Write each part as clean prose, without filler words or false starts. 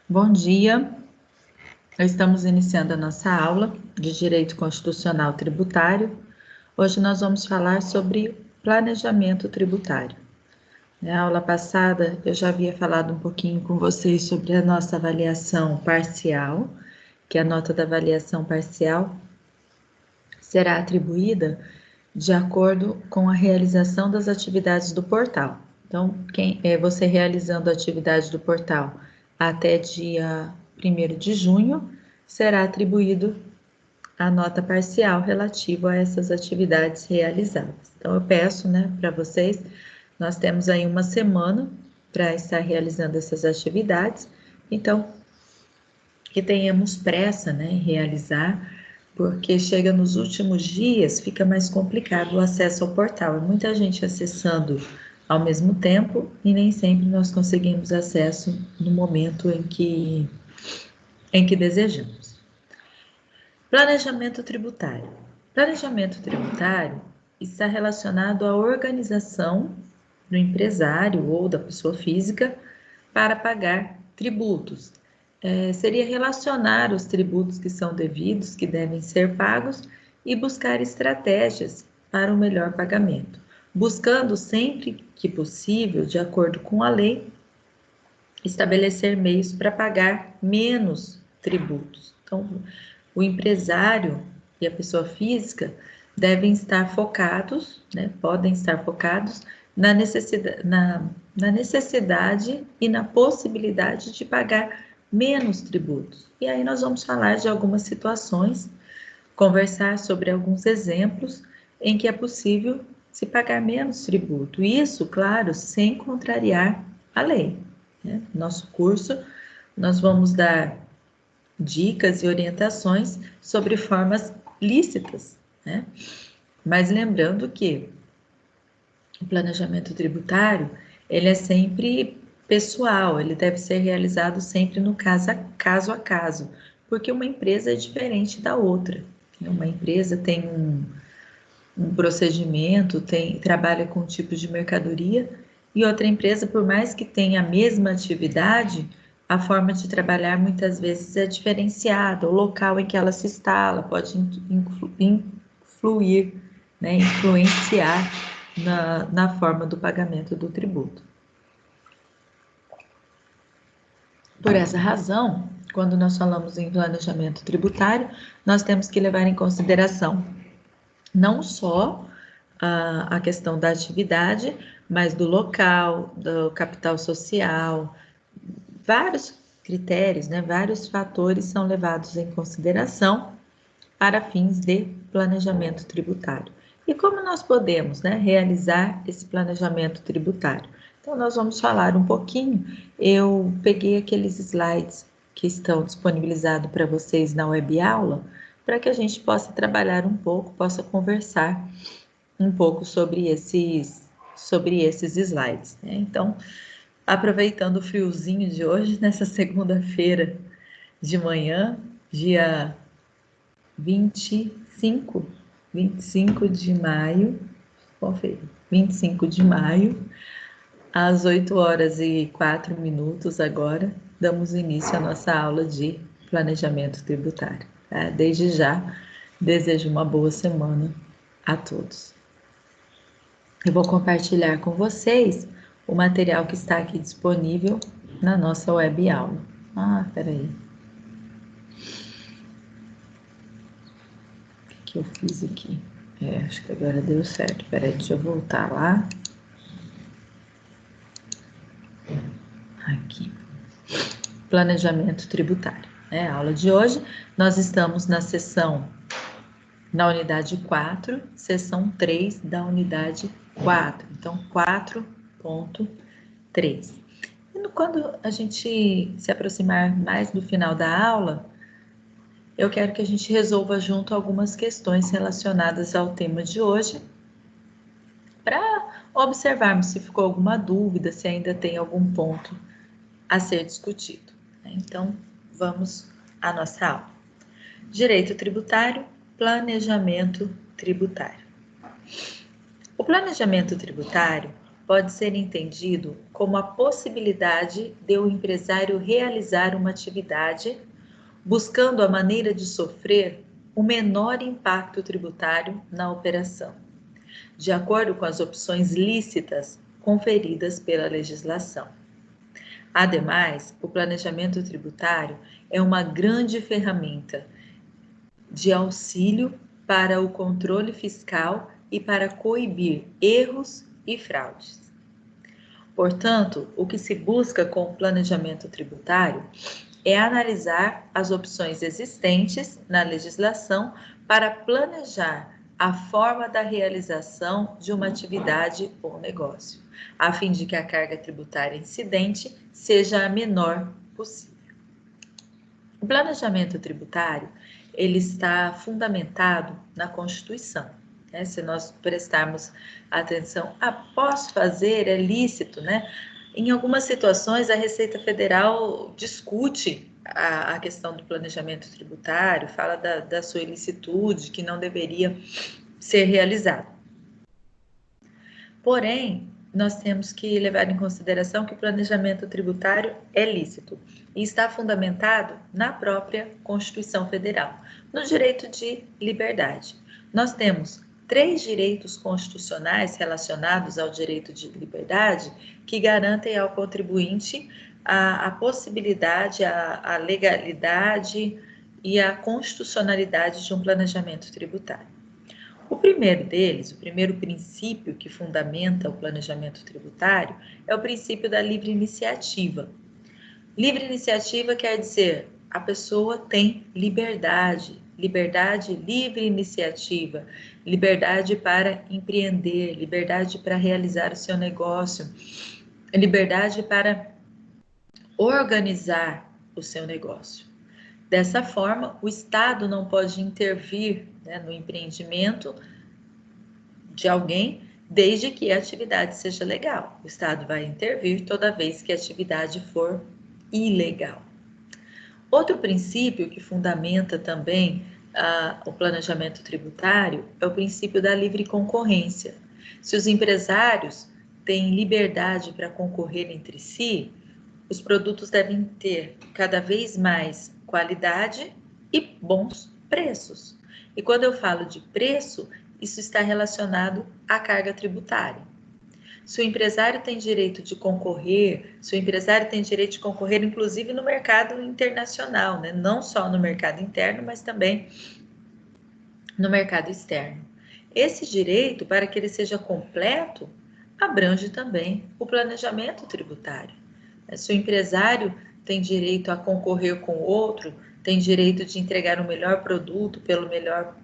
Bom dia, estamos iniciando a nossa aula de Direito Constitucional Tributário. Hoje nós vamos falar sobre planejamento tributário. Na aula passada eu já havia falado um pouquinho com vocês sobre a nossa avaliação parcial, que a nota da avaliação parcial será atribuída de acordo com a realização das atividades do portal. Então, você realizando a atividade do portal até dia 1º de junho, será atribuído a nota parcial relativa a essas atividades realizadas. Então, eu peço, para vocês, nós temos aí uma semana para estar realizando essas atividades, então, que tenhamos pressa, em realizar, porque chega nos últimos dias, fica mais complicado o acesso ao portal. É muita gente acessando ao mesmo tempo e nem sempre nós conseguimos acesso no momento em que desejamos. Planejamento tributário. Planejamento tributário está relacionado à organização do empresário ou da pessoa física para pagar tributos. Seria relacionar os tributos que são devidos, que devem ser pagos, e buscar estratégias para o melhor pagamento, buscando sempre que possível, de acordo com a lei, estabelecer meios para pagar menos tributos. Então, o empresário e a pessoa física devem estar focados, podem estar focados na necessidade e na possibilidade de pagar menos tributos. E aí nós vamos falar de algumas situações, conversar sobre alguns exemplos em que é possível se pagar menos tributo. Isso, claro, sem contrariar a lei. Nosso curso, nós vamos dar dicas e orientações sobre formas lícitas, Mas lembrando que o planejamento tributário, ele é sempre pessoal, ele deve ser realizado sempre no caso a caso, porque uma empresa é diferente da outra. Uma empresa tem um procedimento, trabalha com um tipo de mercadoria, e outra empresa, por mais que tenha a mesma atividade, a forma de trabalhar muitas vezes é diferenciada, o local em que ela se instala pode influenciar na forma do pagamento do tributo. Por essa razão, quando nós falamos em planejamento tributário, nós temos que levar em consideração não só a questão da atividade, mas do local, do capital social, vários critérios, vários fatores são levados em consideração para fins de planejamento tributário. E como nós podemos, realizar esse planejamento tributário? Então, nós vamos falar um pouquinho. Eu peguei aqueles slides que estão disponibilizados para vocês na web aula, para que a gente possa trabalhar um pouco, possa conversar um pouco sobre esses slides. Então, aproveitando o friozinho de hoje, nessa segunda-feira de manhã, dia 25 de maio, conferir, 25 de maio, às 8h04 agora, damos início à nossa aula de planejamento tributário. Desde já, desejo uma boa semana a todos. Eu vou compartilhar com vocês o material que está aqui disponível na nossa web aula. Peraí. O que eu fiz aqui? Acho que agora deu certo. Peraí, deixa eu voltar lá. Aqui. Planejamento tributário. A aula de hoje, nós estamos na unidade 4, seção 3 da unidade 4. Então, 4.3. E quando a gente se aproximar mais do final da aula, eu quero que a gente resolva junto algumas questões relacionadas ao tema de hoje, para observarmos se ficou alguma dúvida, se ainda tem algum ponto a ser discutido. Então, vamos à nossa aula. Direito tributário, planejamento tributário. O planejamento tributário, pode ser entendido como a possibilidade de o empresário realizar uma atividade buscando a maneira de sofrer o menor impacto tributário na operação, de acordo com as opções lícitas conferidas pela legislação. Ademais, o planejamento tributário é uma grande ferramenta de auxílio para o controle fiscal e para coibir erros e fraudes. Portanto, o que se busca com o planejamento tributário é analisar as opções existentes na legislação para planejar a forma da realização de uma atividade ou negócio, a fim de que a carga tributária incidente seja a menor possível. O planejamento tributário, ele está fundamentado na Constituição. Né? Se nós prestarmos atenção, posso fazer, é lícito, né? Em algumas situações, a Receita Federal discute a questão do planejamento tributário, fala da sua ilicitude, que não deveria ser realizado. Porém, nós temos que levar em consideração que o planejamento tributário é lícito e está fundamentado na própria Constituição Federal, no direito de liberdade. Nós temos 3 direitos constitucionais relacionados ao direito de liberdade que garantem ao contribuinte a possibilidade, a legalidade e a constitucionalidade de um planejamento tributário. O primeiro deles, o primeiro princípio que fundamenta o planejamento tributário é o princípio da livre iniciativa. Livre iniciativa quer dizer a pessoa tem liberdade, livre iniciativa, liberdade para empreender, liberdade para realizar o seu negócio, liberdade para organizar o seu negócio. Dessa forma, o Estado não pode intervir, né, no empreendimento de alguém, desde que a atividade seja legal. O Estado vai intervir toda vez que a atividade for ilegal. Outro princípio que fundamenta também o planejamento tributário é o princípio da livre concorrência. Se os empresários têm liberdade para concorrer entre si, os produtos devem ter cada vez mais qualidade e bons preços. E quando eu falo de preço, isso está relacionado à carga tributária. Se o empresário tem direito de concorrer, inclusive no mercado internacional, né? Não só no mercado interno, mas também no mercado externo. Esse direito, para que ele seja completo, abrange também o planejamento tributário. Se o empresário tem direito a concorrer com o outro, tem direito de entregar o melhor produto pelo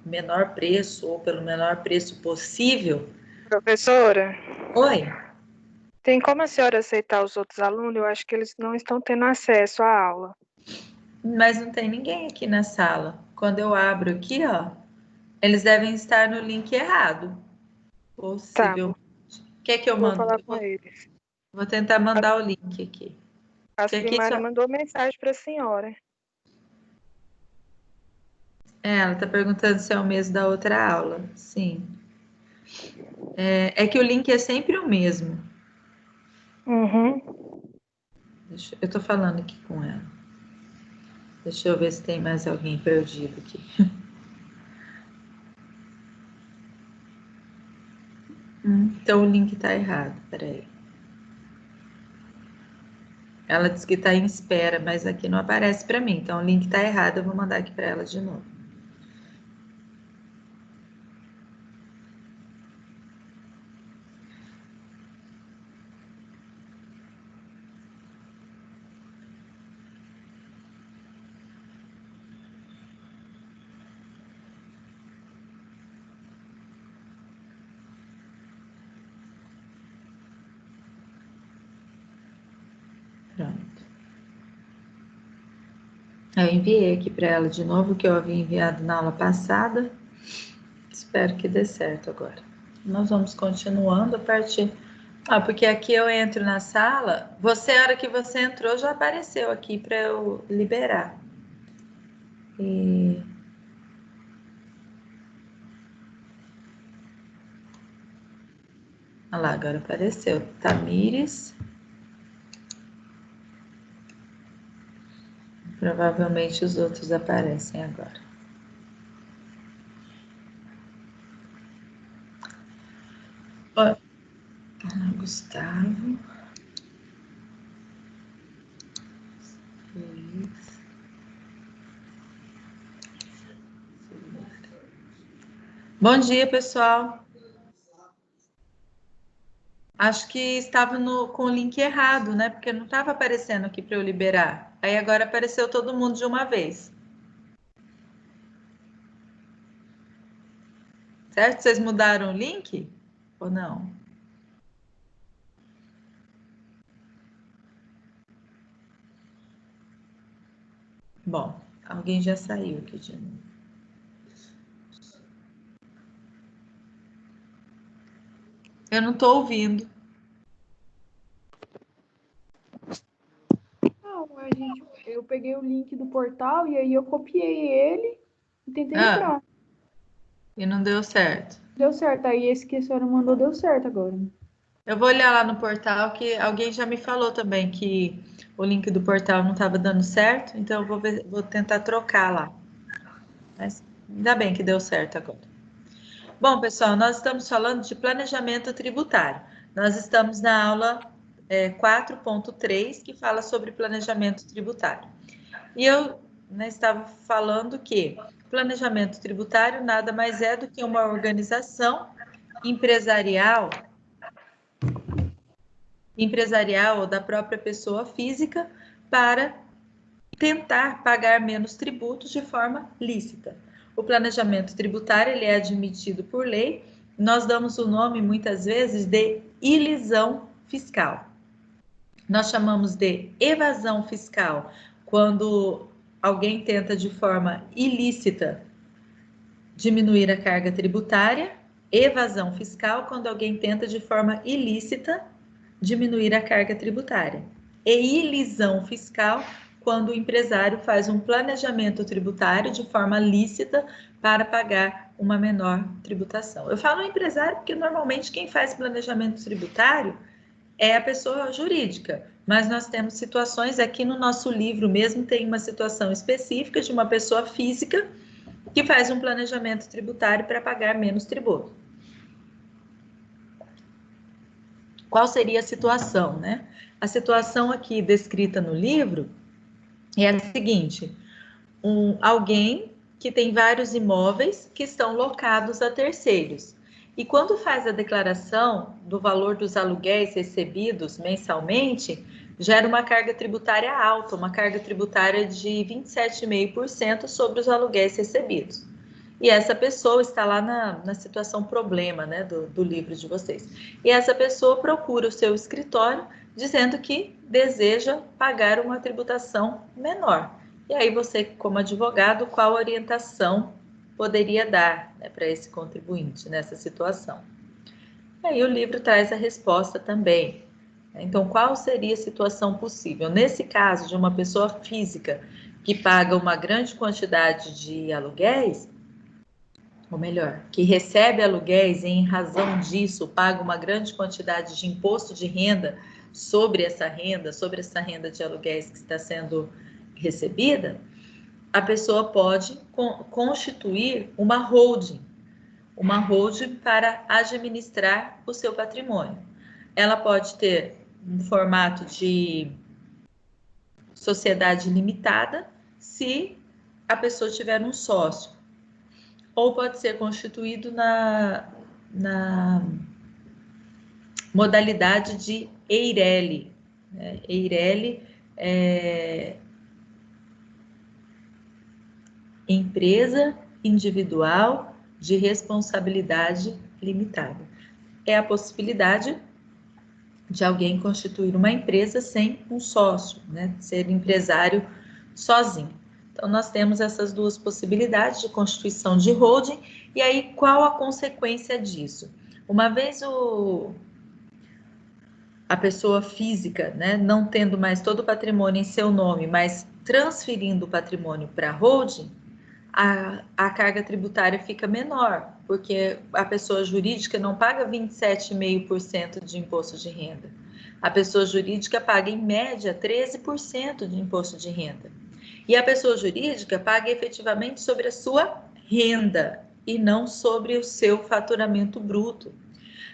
menor preço ou pelo menor preço possível. Professora? Oi? Tem como a senhora aceitar os outros alunos? Eu acho que eles não estão tendo acesso à aula. Mas não tem ninguém aqui na sala. Quando eu abro aqui, ó, eles devem estar no link errado. Possivelmente. Quer que eu mande? Vou falar com eles. Vou tentar mandar o link aqui. A Simária mandou mensagem para a senhora. Ela está perguntando se é o mesmo da outra aula. Sim. É que o link é sempre o mesmo. Uhum. Eu estou falando aqui com ela. Deixa eu ver se tem mais alguém perdido aqui. Então o link está errado. Peraí. Ela disse que está em espera, mas aqui não aparece para mim. Então o link está errado. Eu vou mandar aqui para ela de novo. Pronto. Eu enviei aqui para ela de novo, que eu havia enviado na aula passada. Espero que dê certo agora. Nós vamos continuando a partir... porque aqui eu entro na sala, a hora que você entrou, já apareceu aqui para eu liberar. Olha lá, agora apareceu. Tamires. Provavelmente os outros aparecem agora. Ó, Gustavo. Luiz. Bom dia, pessoal. Acho que estava com o link errado, né? Porque não estava aparecendo aqui para eu liberar. Aí agora apareceu todo mundo de uma vez. Certo? Vocês mudaram o link? Ou não? Bom, alguém já saiu aqui de novo. Eu não estou ouvindo. Não, eu peguei o link do portal e aí eu copiei ele e tentei entrar. E não deu certo. Deu certo. Aí esse que a senhora mandou deu certo agora. Eu vou olhar lá no portal, que alguém já me falou também que o link do portal não estava dando certo, então eu vou tentar trocar lá. Mas ainda bem que deu certo agora. Bom, pessoal, nós estamos falando de planejamento tributário. Nós estamos na aula 4.3, que fala sobre planejamento tributário. E eu estava falando que planejamento tributário nada mais é do que uma organização empresarial ou da própria pessoa física para tentar pagar menos tributos de forma lícita. O planejamento tributário ele é admitido por lei. Nós damos o nome muitas vezes de ilisão fiscal. Nós chamamos de evasão fiscal quando alguém tenta de forma ilícita diminuir a carga tributária, evasão fiscal quando alguém tenta de forma ilícita diminuir a carga tributária, e ilisão fiscal quando o empresário faz um planejamento tributário de forma lícita para pagar uma menor tributação. Eu falo empresário porque normalmente quem faz planejamento tributário é a pessoa jurídica, mas nós temos situações aqui no nosso livro mesmo, tem uma situação específica de uma pessoa física que faz um planejamento tributário para pagar menos tributo. Qual seria a situação, né? A situação aqui descrita no livro é a seguinte: alguém que tem vários imóveis que estão locados a terceiros. E quando faz a declaração do valor dos aluguéis recebidos mensalmente, gera uma carga tributária alta, uma carga tributária de 27,5% sobre os aluguéis recebidos. E essa pessoa está lá na situação problema, né, do livro de vocês. E essa pessoa procura o seu escritório dizendo que deseja pagar uma tributação menor. E aí você, como advogado, qual orientação poderia dar, né, para esse contribuinte nessa situação? E aí o livro traz a resposta também. Então, qual seria a situação possível? Nesse caso de uma pessoa física que paga uma grande quantidade de aluguéis, ou melhor, que recebe aluguéis e em razão disso paga uma grande quantidade de imposto de renda sobre essa renda de aluguéis que está sendo recebida, a pessoa pode constituir uma holding para administrar o seu patrimônio. Ela pode ter um formato de sociedade limitada, se a pessoa tiver um sócio, ou pode ser constituído na modalidade de EIRELI. EIRELI é empresa individual de responsabilidade limitada. É a possibilidade de alguém constituir uma empresa sem um sócio, né? Ser empresário sozinho. Então, nós temos essas duas possibilidades de constituição de holding. E aí, qual a consequência disso? Uma vez a pessoa física, né, não tendo mais todo o patrimônio em seu nome, mas transferindo o patrimônio para a holding, a carga tributária fica menor, porque a pessoa jurídica não paga 27,5% de imposto de renda. A pessoa jurídica paga, em média, 13% de imposto de renda. E a pessoa jurídica paga efetivamente sobre a sua renda e não sobre o seu faturamento bruto.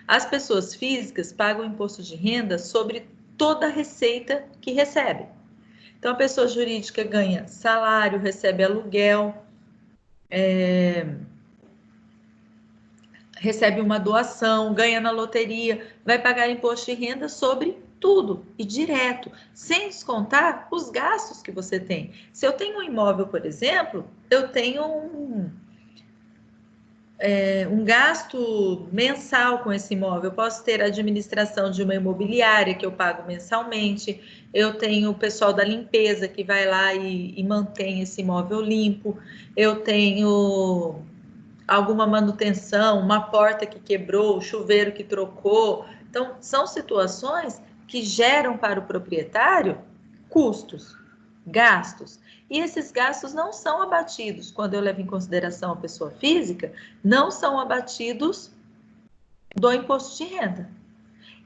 As pessoas físicas pagam imposto de renda sobre toda a receita que recebe. Então, a pessoa jurídica ganha salário, recebe aluguel, recebe uma doação, ganha na loteria, vai pagar imposto de renda sobre tudo e direto, sem descontar os gastos que você tem. Se eu tenho um imóvel, por exemplo, eu tenho um gasto mensal com esse imóvel. Eu posso ter a administração de uma imobiliária que eu pago mensalmente, eu tenho o pessoal da limpeza que vai lá e mantém esse imóvel limpo, eu tenho alguma manutenção, uma porta que quebrou, o chuveiro que trocou. Então, são situações que geram para o proprietário custos, gastos. E esses gastos não são abatidos, quando eu levo em consideração a pessoa física, não são abatidos do imposto de renda.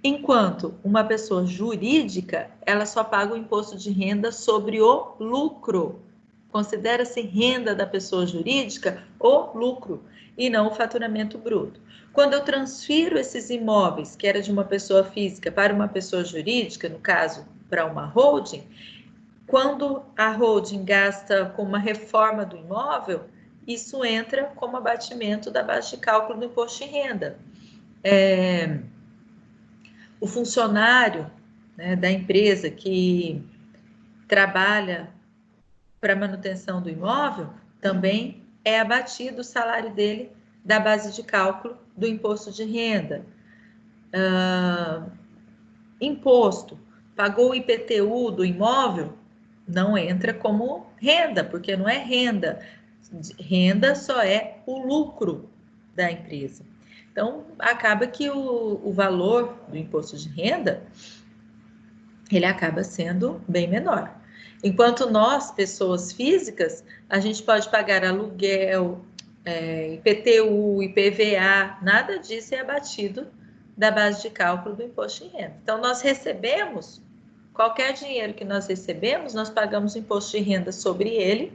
Enquanto uma pessoa jurídica, ela só paga o imposto de renda sobre o lucro. Considera-se renda da pessoa jurídica o lucro e não o faturamento bruto. Quando eu transfiro esses imóveis, que era de uma pessoa física, para uma pessoa jurídica, no caso, para uma holding, quando a holding gasta com uma reforma do imóvel, isso entra como abatimento da base de cálculo do imposto de renda. O funcionário, né, da empresa que trabalha para manutenção do imóvel, também é abatido o salário dele da base de cálculo do imposto de renda. Imposto, pagou o IPTU do imóvel, não entra como renda, porque não é renda. Renda só é o lucro da empresa. Então, acaba que o valor do imposto de renda, ele acaba sendo bem menor. Enquanto nós, pessoas físicas, a gente pode pagar aluguel, IPTU, IPVA, nada disso é abatido da base de cálculo do imposto de renda. Então, nós recebemos, qualquer dinheiro que nós recebemos, nós pagamos imposto de renda sobre ele,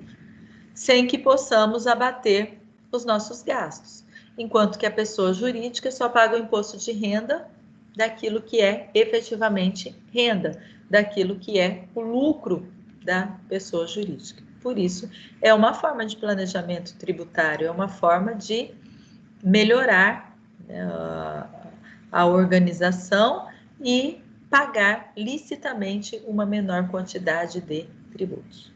sem que possamos abater os nossos gastos. Enquanto que a pessoa jurídica só paga o imposto de renda daquilo que é efetivamente renda, daquilo que é o lucro da pessoa jurídica. Por isso, é uma forma de planejamento tributário, é uma forma de melhorar, né, a organização e pagar licitamente uma menor quantidade de tributos.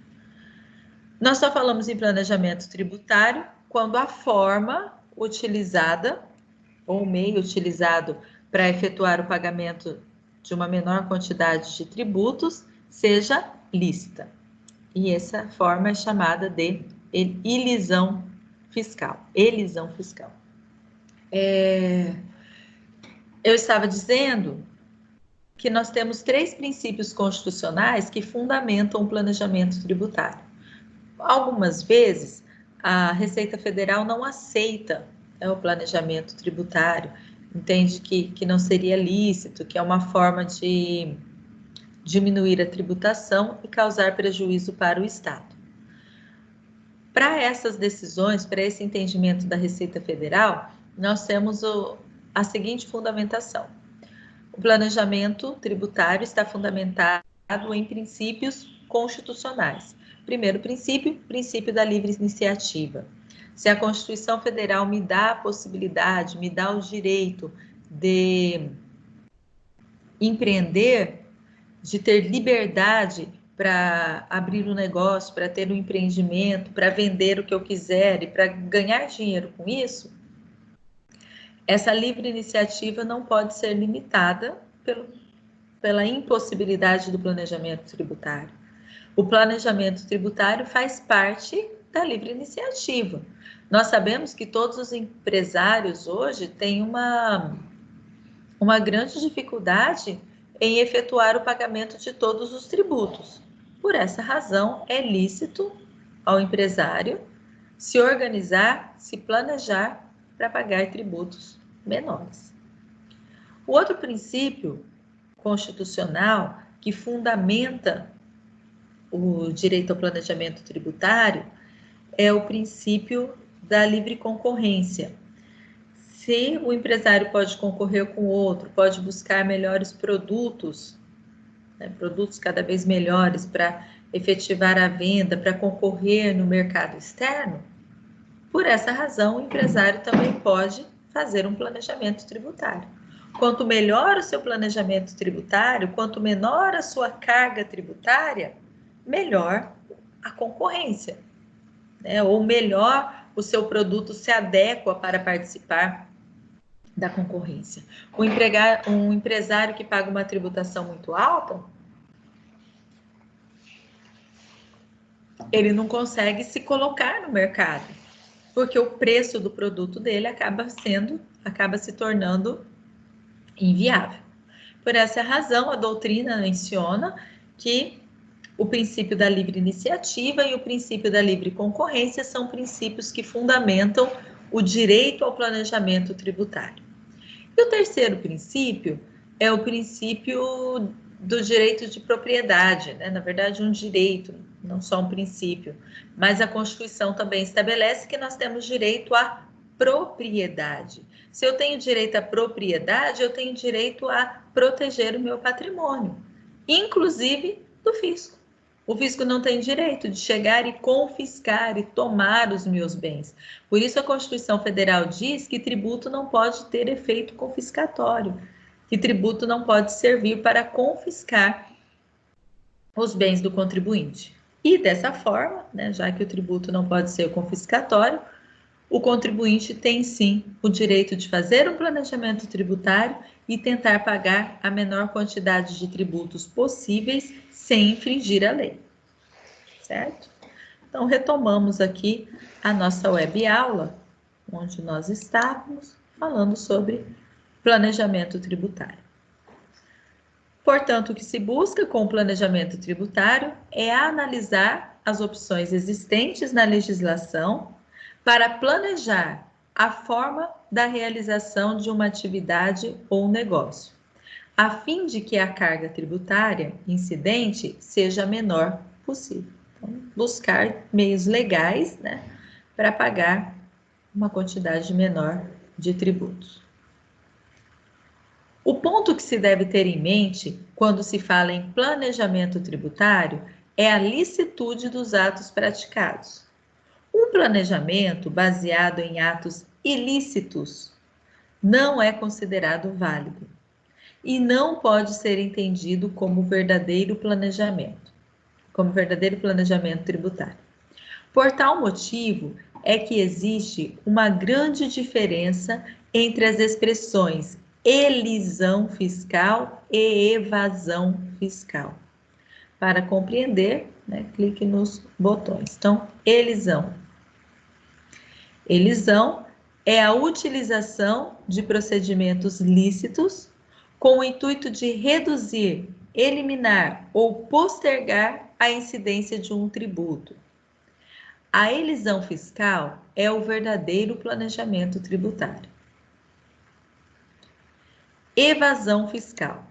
Nós só falamos em planejamento tributário quando a forma utilizada ou o meio utilizado para efetuar o pagamento de uma menor quantidade de tributos seja lícita. E essa forma é chamada de elisão fiscal. Elisão fiscal. Eu estava dizendo que nós temos 3 princípios constitucionais que fundamentam o planejamento tributário. Algumas vezes, a Receita Federal não aceita, né, o planejamento tributário, entende que não seria lícito, que é uma forma de diminuir a tributação e causar prejuízo para o Estado. Para essas decisões, para esse entendimento da Receita Federal, nós temos a seguinte fundamentação. O planejamento tributário está fundamentado em princípios constitucionais. Primeiro princípio, princípio da livre iniciativa. Se a Constituição Federal me dá a possibilidade, me dá o direito de empreender, de ter liberdade para abrir um negócio, para ter um empreendimento, para vender o que eu quiser e para ganhar dinheiro com isso, essa livre iniciativa não pode ser limitada pela impossibilidade do planejamento tributário. O planejamento tributário faz parte da livre iniciativa. Nós sabemos que todos os empresários hoje têm uma grande dificuldade em efetuar o pagamento de todos os tributos. Por essa razão, é lícito ao empresário se organizar, se planejar para pagar tributos menores. O outro princípio constitucional que fundamenta o direito ao planejamento tributário é o princípio da livre concorrência. Se o empresário pode concorrer com o outro, pode buscar melhores produtos, produtos cada vez melhores para efetivar a venda, para concorrer no mercado externo, por essa razão o empresário também pode fazer um planejamento tributário. Quanto melhor o seu planejamento tributário, quanto menor a sua carga tributária, melhor a concorrência, né? Ou melhor o seu produto se adequa para participar da concorrência. Um empresário que paga uma tributação muito alta, ele não consegue se colocar no mercado, porque o preço do produto dele acaba se tornando inviável. Por essa razão, a doutrina menciona que o princípio da livre iniciativa e o princípio da livre concorrência são princípios que fundamentam o direito ao planejamento tributário. E o terceiro princípio é o princípio do direito de propriedade, né? Na verdade, um direito, não só um princípio, mas a Constituição também estabelece que nós temos direito à propriedade. Se eu tenho direito à propriedade, eu tenho direito a proteger o meu patrimônio, inclusive do fisco. O fisco não tem direito de chegar e confiscar e tomar os meus bens. Por isso a Constituição Federal diz que tributo não pode ter efeito confiscatório, que tributo não pode servir para confiscar os bens do contribuinte. E dessa forma, né, já que o tributo não pode ser confiscatório, o contribuinte tem sim o direito de fazer um planejamento tributário e tentar pagar a menor quantidade de tributos possíveis sem infringir a lei, certo? Então, retomamos aqui a nossa web aula, onde nós estávamos falando sobre planejamento tributário. Portanto, o que se busca com o planejamento tributário é analisar as opções existentes na legislação para planejar a forma da realização de uma atividade ou negócio, a fim de que a carga tributária incidente seja a menor possível. Então, buscar meios legais, né, para pagar uma quantidade menor de tributos. O ponto que se deve ter em mente quando se fala em planejamento tributário é a licitude dos atos praticados. Um planejamento baseado em atos ilícitos não é considerado válido e não pode ser entendido como verdadeiro planejamento tributário. Por tal motivo, é que existe uma grande diferença entre as expressões elisão fiscal e evasão fiscal. Para compreender, né, clique nos botões. Então, elisão. Elisão é a utilização de procedimentos lícitos com o intuito de reduzir, eliminar ou postergar a incidência de um tributo. A elisão fiscal é o verdadeiro planejamento tributário. Evasão fiscal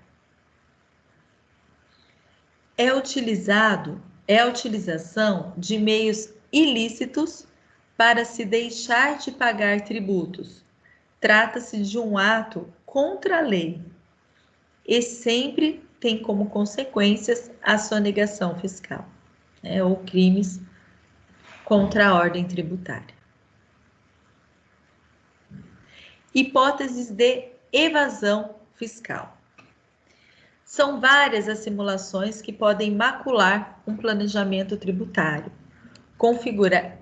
é a utilização de meios ilícitos para se deixar de pagar tributos. Trata-se de um ato contra a lei e sempre tem como consequências a sonegação fiscal, né, ou crimes contra a ordem tributária. Hipóteses de evasão fiscal. São várias as simulações que podem macular um planejamento tributário, configurando...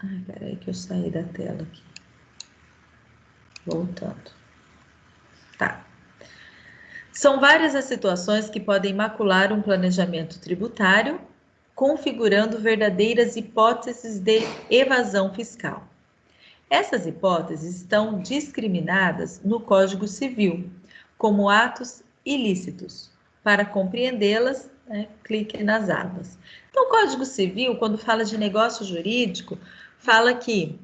Ai, peraí que eu saí da tela aqui. Voltando. Tá. São várias as situações que podem macular um planejamento tributário, configurando verdadeiras hipóteses de evasão fiscal. Essas hipóteses estão discriminadas no Código Civil como atos ilícitos. Para compreendê-las, né, clique nas abas. Então, o Código Civil, quando fala de negócio jurídico, fala que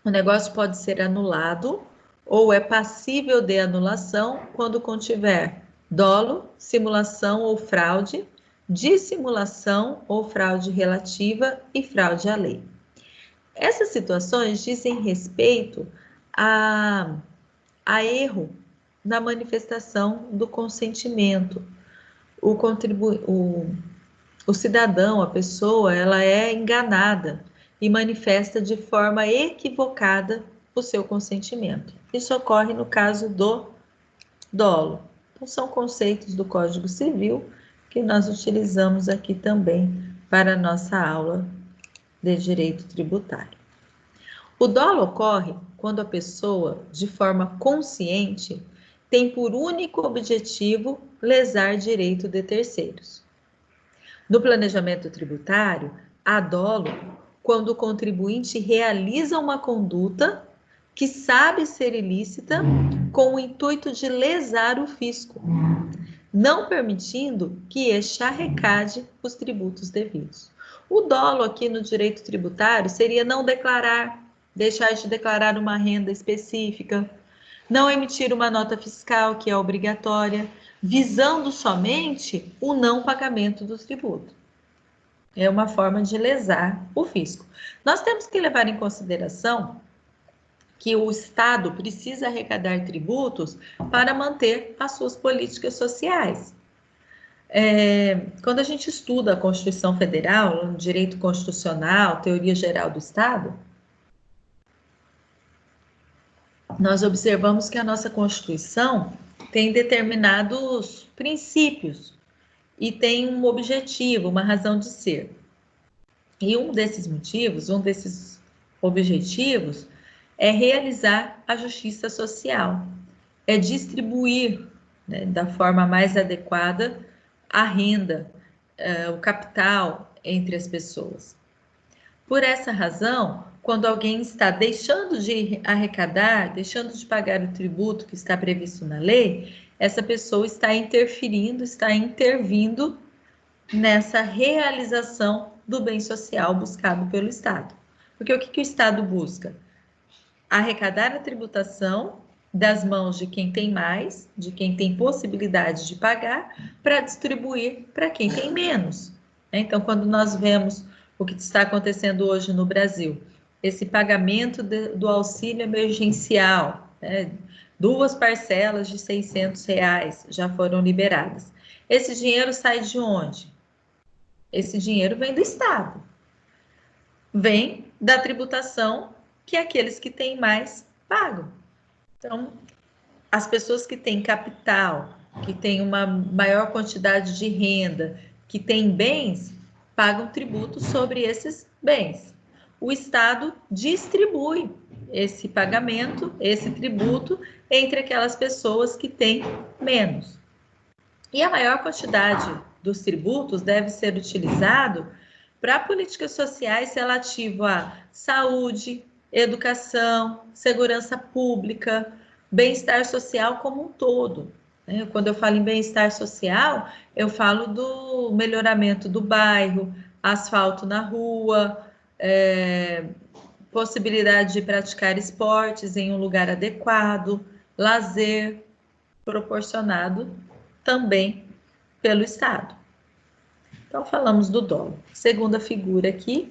o negócio pode ser anulado ou é passível de anulação quando contiver dolo, simulação ou fraude, dissimulação ou fraude relativa e fraude à lei. Essas situações dizem respeito a erro na manifestação do consentimento. O cidadão, a pessoa, ela é enganada e manifesta de forma equivocada o seu consentimento. Isso ocorre no caso do dolo. Então, são conceitos do Código Civil que nós utilizamos aqui também para a nossa aula de direito tributário. O dolo ocorre quando a pessoa, de forma consciente, tem por único objetivo lesar direito de terceiros. No planejamento tributário, há dolo quando o contribuinte realiza uma conduta que sabe ser ilícita com o intuito de lesar o fisco, não permitindo que este arrecade os tributos devidos. O dolo aqui no direito tributário seria não declarar, deixar de declarar uma renda específica, não emitir uma nota fiscal que é obrigatória, visando somente o não pagamento dos tributos. É uma forma de lesar o fisco. Nós temos que levar em consideração que o Estado precisa arrecadar tributos para manter as suas políticas sociais. Quando a gente estuda a Constituição Federal, Direito Constitucional, Teoria Geral do Estado, nós observamos que a nossa Constituição tem determinados princípios e tem um objetivo, uma razão de ser. E um desses motivos, um desses objetivos, é realizar a justiça social, é distribuir, né, da forma mais adequada a renda, o capital entre as pessoas. Por essa razão, quando alguém está deixando de arrecadar, deixando de pagar o tributo que está previsto na lei, essa pessoa está interferindo, está intervindo nessa realização do bem social buscado pelo Estado. Porque o que o Estado busca? Arrecadar a tributação das mãos de quem tem mais, de quem tem possibilidade de pagar, para distribuir para quem tem menos. Então, quando nós vemos o que está acontecendo hoje no Brasil, esse pagamento do auxílio emergencial, né, 2 parcelas de R$600 já foram liberadas. Esse dinheiro sai de onde? Esse dinheiro vem do Estado, vem da tributação que aqueles que têm mais pagam. Então, as pessoas que têm capital, que têm uma maior quantidade de renda, que têm bens, pagam tributo sobre esses bens. O Estado distribui esse pagamento, esse tributo, entre aquelas pessoas que têm menos. E a maior quantidade dos tributos deve ser utilizado para políticas sociais relativo à saúde, educação, segurança pública, bem-estar social como um todo. Quando eu falo em bem-estar social, eu falo do melhoramento do bairro, asfalto na rua, possibilidade de praticar esportes em um lugar adequado, lazer proporcionado também pelo Estado. Então, falamos do dolo. Segunda figura aqui,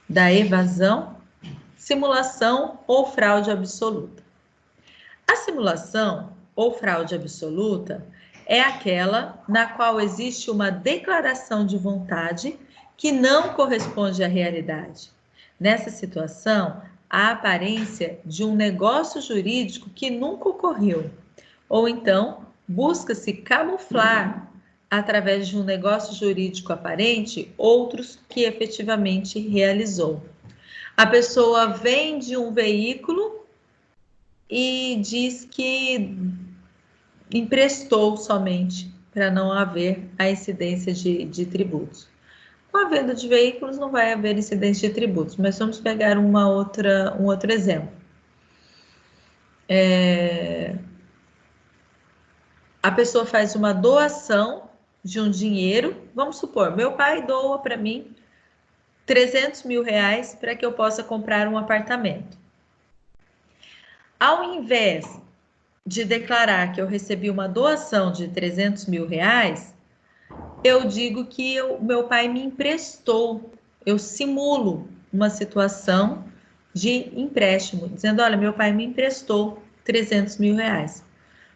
da evasão, simulação ou fraude absoluta. A simulação ou fraude absoluta é aquela na qual existe uma declaração de vontade que não corresponde à realidade. Nessa situação, há a aparência de um negócio jurídico que nunca ocorreu, ou então busca-se camuflar através de um negócio jurídico aparente outros que efetivamente realizou. A pessoa vende um veículo e diz que emprestou somente para não haver a incidência de tributos. Com a venda de veículos não vai haver incidência de tributos, mas vamos pegar um outro exemplo. A pessoa faz uma doação de um dinheiro, vamos supor, meu pai doa para mim R$300 mil para que eu possa comprar um apartamento. Ao invés de declarar que eu recebi uma doação de R$300 mil, eu digo que meu pai me emprestou. Eu simulo uma situação de empréstimo, dizendo, olha, meu pai me emprestou R$300 mil.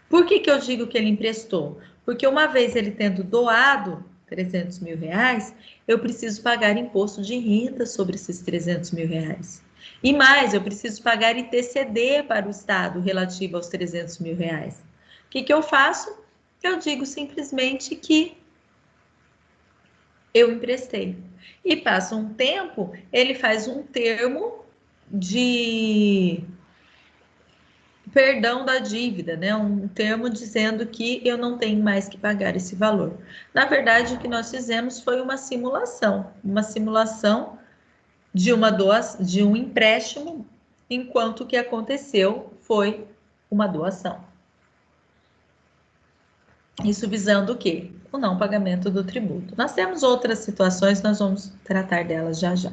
Por que eu digo que ele emprestou? Porque uma vez ele tendo doado R$300 mil, eu preciso pagar imposto de renda sobre esses R$300 mil. E mais, eu preciso pagar ITCD para o Estado relativo aos R$300 mil. O que eu faço? Eu digo simplesmente que eu emprestei. E passa um tempo, ele faz um termo de perdão da dívida, né? Um termo dizendo que eu não tenho mais que pagar esse valor. Na verdade, o que nós fizemos foi uma simulação de um empréstimo, enquanto o que aconteceu foi uma doação. Isso visando o quê? O não pagamento do tributo. Nós temos outras situações, nós vamos tratar delas já já.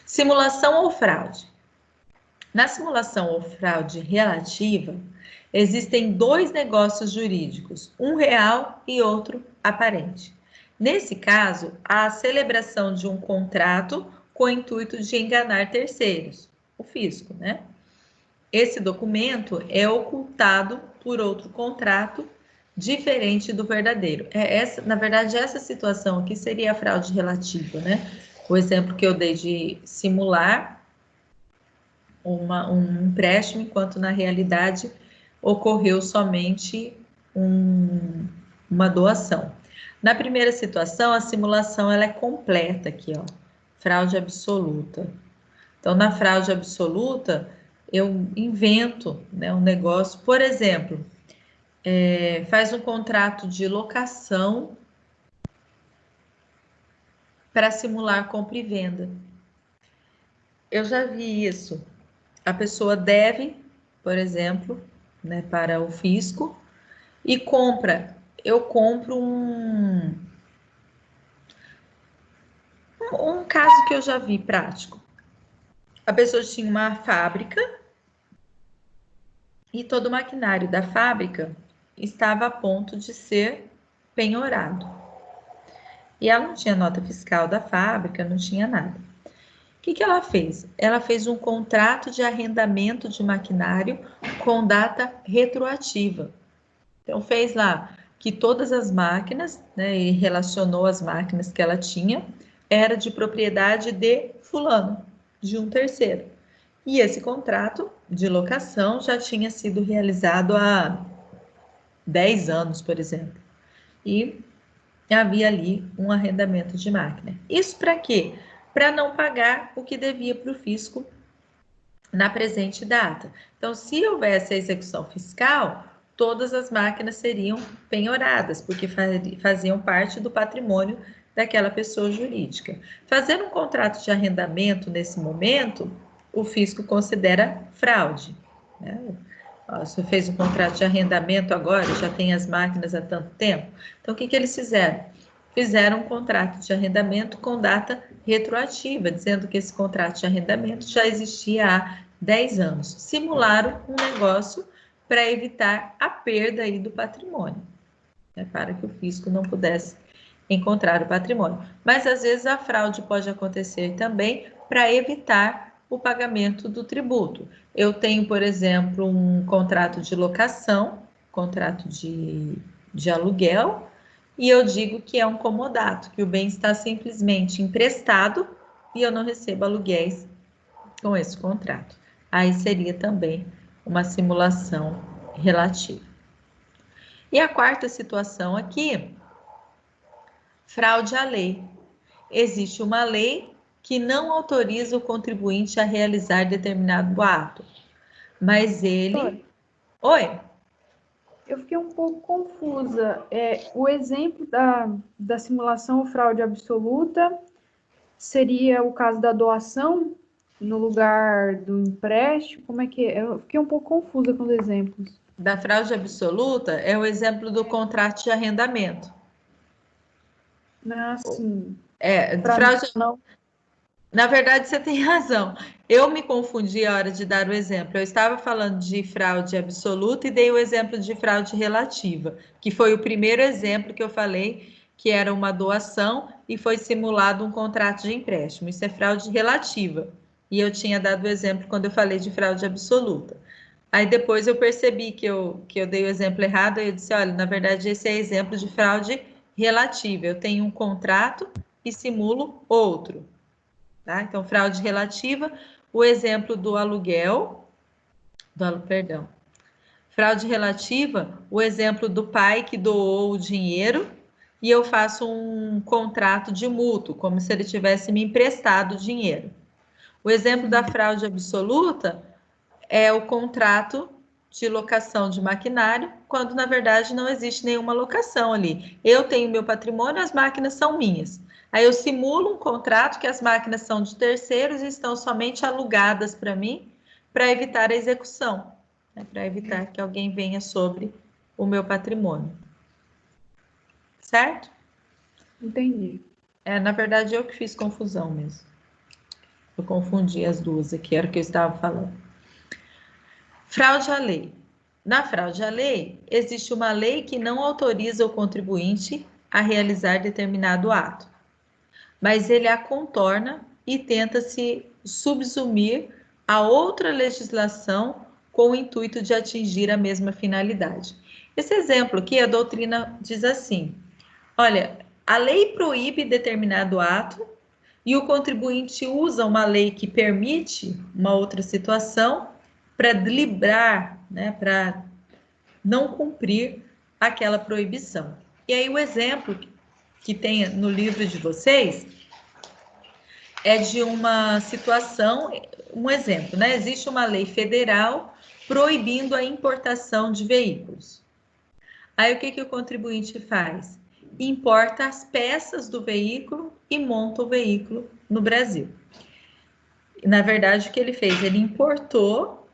Simulação ou fraude? Na simulação ou fraude relativa, existem dois negócios jurídicos, um real e outro aparente. Nesse caso, há a celebração de um contrato com o intuito de enganar terceiros, o fisco, né? Esse documento é ocultado por outro contrato diferente do verdadeiro. Na verdade, essa situação aqui seria a fraude relativa, né? O exemplo que eu dei de simular um empréstimo, enquanto na realidade ocorreu somente uma doação. Na primeira situação, a simulação ela é completa aqui, ó, fraude absoluta. Então, na fraude absoluta, eu invento, né, um negócio, por exemplo, faz um contrato de locação para simular compra e venda. Eu já vi isso. A pessoa deve, por exemplo, né, para o fisco e compra. Eu compro um caso que eu já vi prático. A pessoa tinha uma fábrica e todo o maquinário da fábrica estava a ponto de ser penhorado. E ela não tinha nota fiscal da fábrica, não tinha nada. O que ela fez? Ela fez um contrato de arrendamento de maquinário com data retroativa. Então, fez lá que todas as máquinas, né, e relacionou as máquinas que ela tinha, era de propriedade de fulano, de um terceiro. E esse contrato de locação já tinha sido realizado há 10 anos, por exemplo. E havia ali um arrendamento de máquina. Isso para quê? Para não pagar o que devia para o fisco na presente data. Então, se houvesse a execução fiscal, todas as máquinas seriam penhoradas, porque faziam parte do patrimônio daquela pessoa jurídica. Fazer um contrato de arrendamento nesse momento, o fisco considera fraude, né? Você fez um contrato de arrendamento agora, já tem as máquinas há tanto tempo. Então, o que eles fizeram? Fizeram um contrato de arrendamento com data retroativa, dizendo que esse contrato de arrendamento já existia há 10 anos. Simularam um negócio para evitar a perda aí do patrimônio, né, para que o fisco não pudesse encontrar o patrimônio. Mas, às vezes, a fraude pode acontecer também para evitar o pagamento do tributo. Eu tenho, por exemplo, um contrato de locação, contrato de aluguel, e eu digo que é um comodato, que o bem está simplesmente emprestado e eu não recebo aluguéis com esse contrato. Aí seria também uma simulação relativa. E a quarta situação aqui, fraude à lei. Existe uma lei que não autoriza o contribuinte a realizar determinado ato, mas ele... Oi? Eu fiquei um pouco confusa. O exemplo da simulação ou fraude absoluta seria o caso da doação no lugar do empréstimo? Como é que é? Eu fiquei um pouco confusa com os exemplos. Da fraude absoluta é o exemplo do contrato de arrendamento. Ah, sim. Fraude... Não. Na verdade, você tem razão. Eu me confundi a hora de dar o exemplo. Eu estava falando de fraude absoluta e dei o exemplo de fraude relativa, que foi o primeiro exemplo que eu falei, que era uma doação e foi simulado um contrato de empréstimo. Isso é fraude relativa. E eu tinha dado o exemplo quando eu falei de fraude absoluta. Aí depois eu percebi que eu dei o exemplo errado, aí eu disse, olha, na verdade esse é exemplo de fraude relativa. Eu tenho um contrato e simulo outro. Tá? Então, fraude relativa, o exemplo do aluguel, perdão. Fraude relativa, o exemplo do pai que doou o dinheiro e eu faço um contrato de mútuo, como se ele tivesse me emprestado o dinheiro. O exemplo da fraude absoluta é o contrato de locação de maquinário, quando na verdade não existe nenhuma locação ali. Eu tenho meu patrimônio, as máquinas são minhas. Aí eu simulo um contrato que as máquinas são de terceiros e estão somente alugadas para mim, para evitar a execução, né? Para evitar que alguém venha sobre o meu patrimônio. Certo? Entendi. Na verdade, eu que fiz confusão mesmo. Eu confundi as duas aqui, era o que eu estava falando. Fraude à lei. Na fraude à lei, existe uma lei que não autoriza o contribuinte a realizar determinado ato, mas ele a contorna e tenta se subsumir a outra legislação com o intuito de atingir a mesma finalidade. Esse exemplo aqui, a doutrina diz assim: olha, a lei proíbe determinado ato e o contribuinte usa uma lei que permite uma outra situação para driblar, né, para não cumprir aquela proibição. E aí o exemplo que tem no livro de vocês é de uma situação, um exemplo, né? Existe uma lei federal proibindo a importação de veículos. Aí o que o contribuinte faz? Importa as peças do veículo e monta o veículo no Brasil. Na verdade, o que ele fez? Ele importou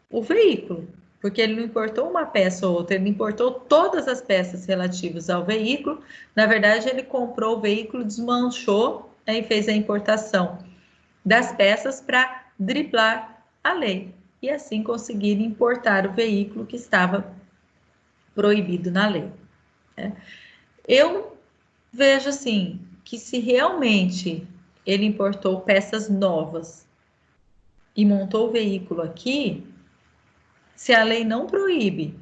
o veículo, porque ele não importou uma peça ou outra, ele importou todas as peças relativas ao veículo. Na verdade, ele comprou o veículo, desmanchou, né, e fez a importação das peças para driblar a lei e assim conseguir importar o veículo que estava proibido na lei, né? Eu vejo assim que se realmente ele importou peças novas e montou o veículo aqui, se a lei não proíbe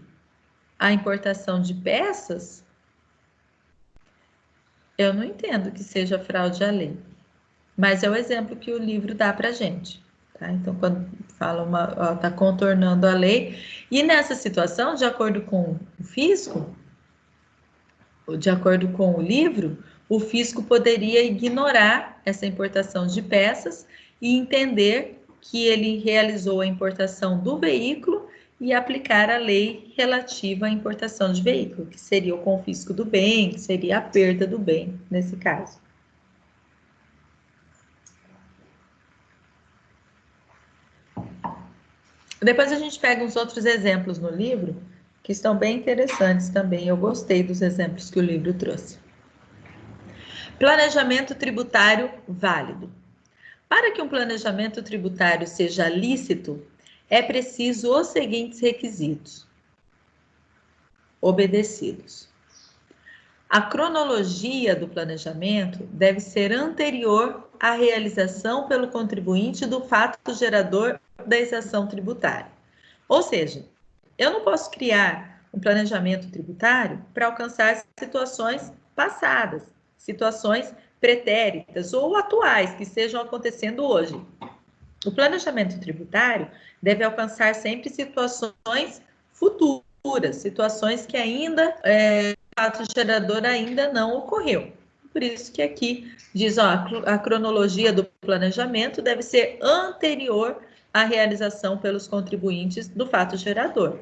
a importação de peças, eu não entendo que seja fraude à lei. Mas é o exemplo que o livro dá para gente. Tá? Então, quando fala está contornando a lei, e nessa situação, de acordo com o fisco, de acordo com o livro, o fisco poderia ignorar essa importação de peças e entender que ele realizou a importação do veículo e aplicar a lei relativa à importação de veículo, que seria o confisco do bem, que seria a perda do bem, nesse caso. Depois a gente pega uns outros exemplos no livro, que estão bem interessantes também. Eu gostei dos exemplos que o livro trouxe. Planejamento tributário válido. Para que um planejamento tributário seja lícito, é preciso os seguintes requisitos obedecidos. A cronologia do planejamento deve ser anterior à realização pelo contribuinte do fato gerador da exação tributária. Ou seja, eu não posso criar um planejamento tributário para alcançar situações passadas, situações pretéritas ou atuais que estejam acontecendo hoje. O planejamento tributário deve alcançar sempre situações futuras, situações que ainda o fato gerador ainda não ocorreu. Por isso que aqui diz, ó, a cronologia do planejamento deve ser anterior à realização pelos contribuintes do fato gerador.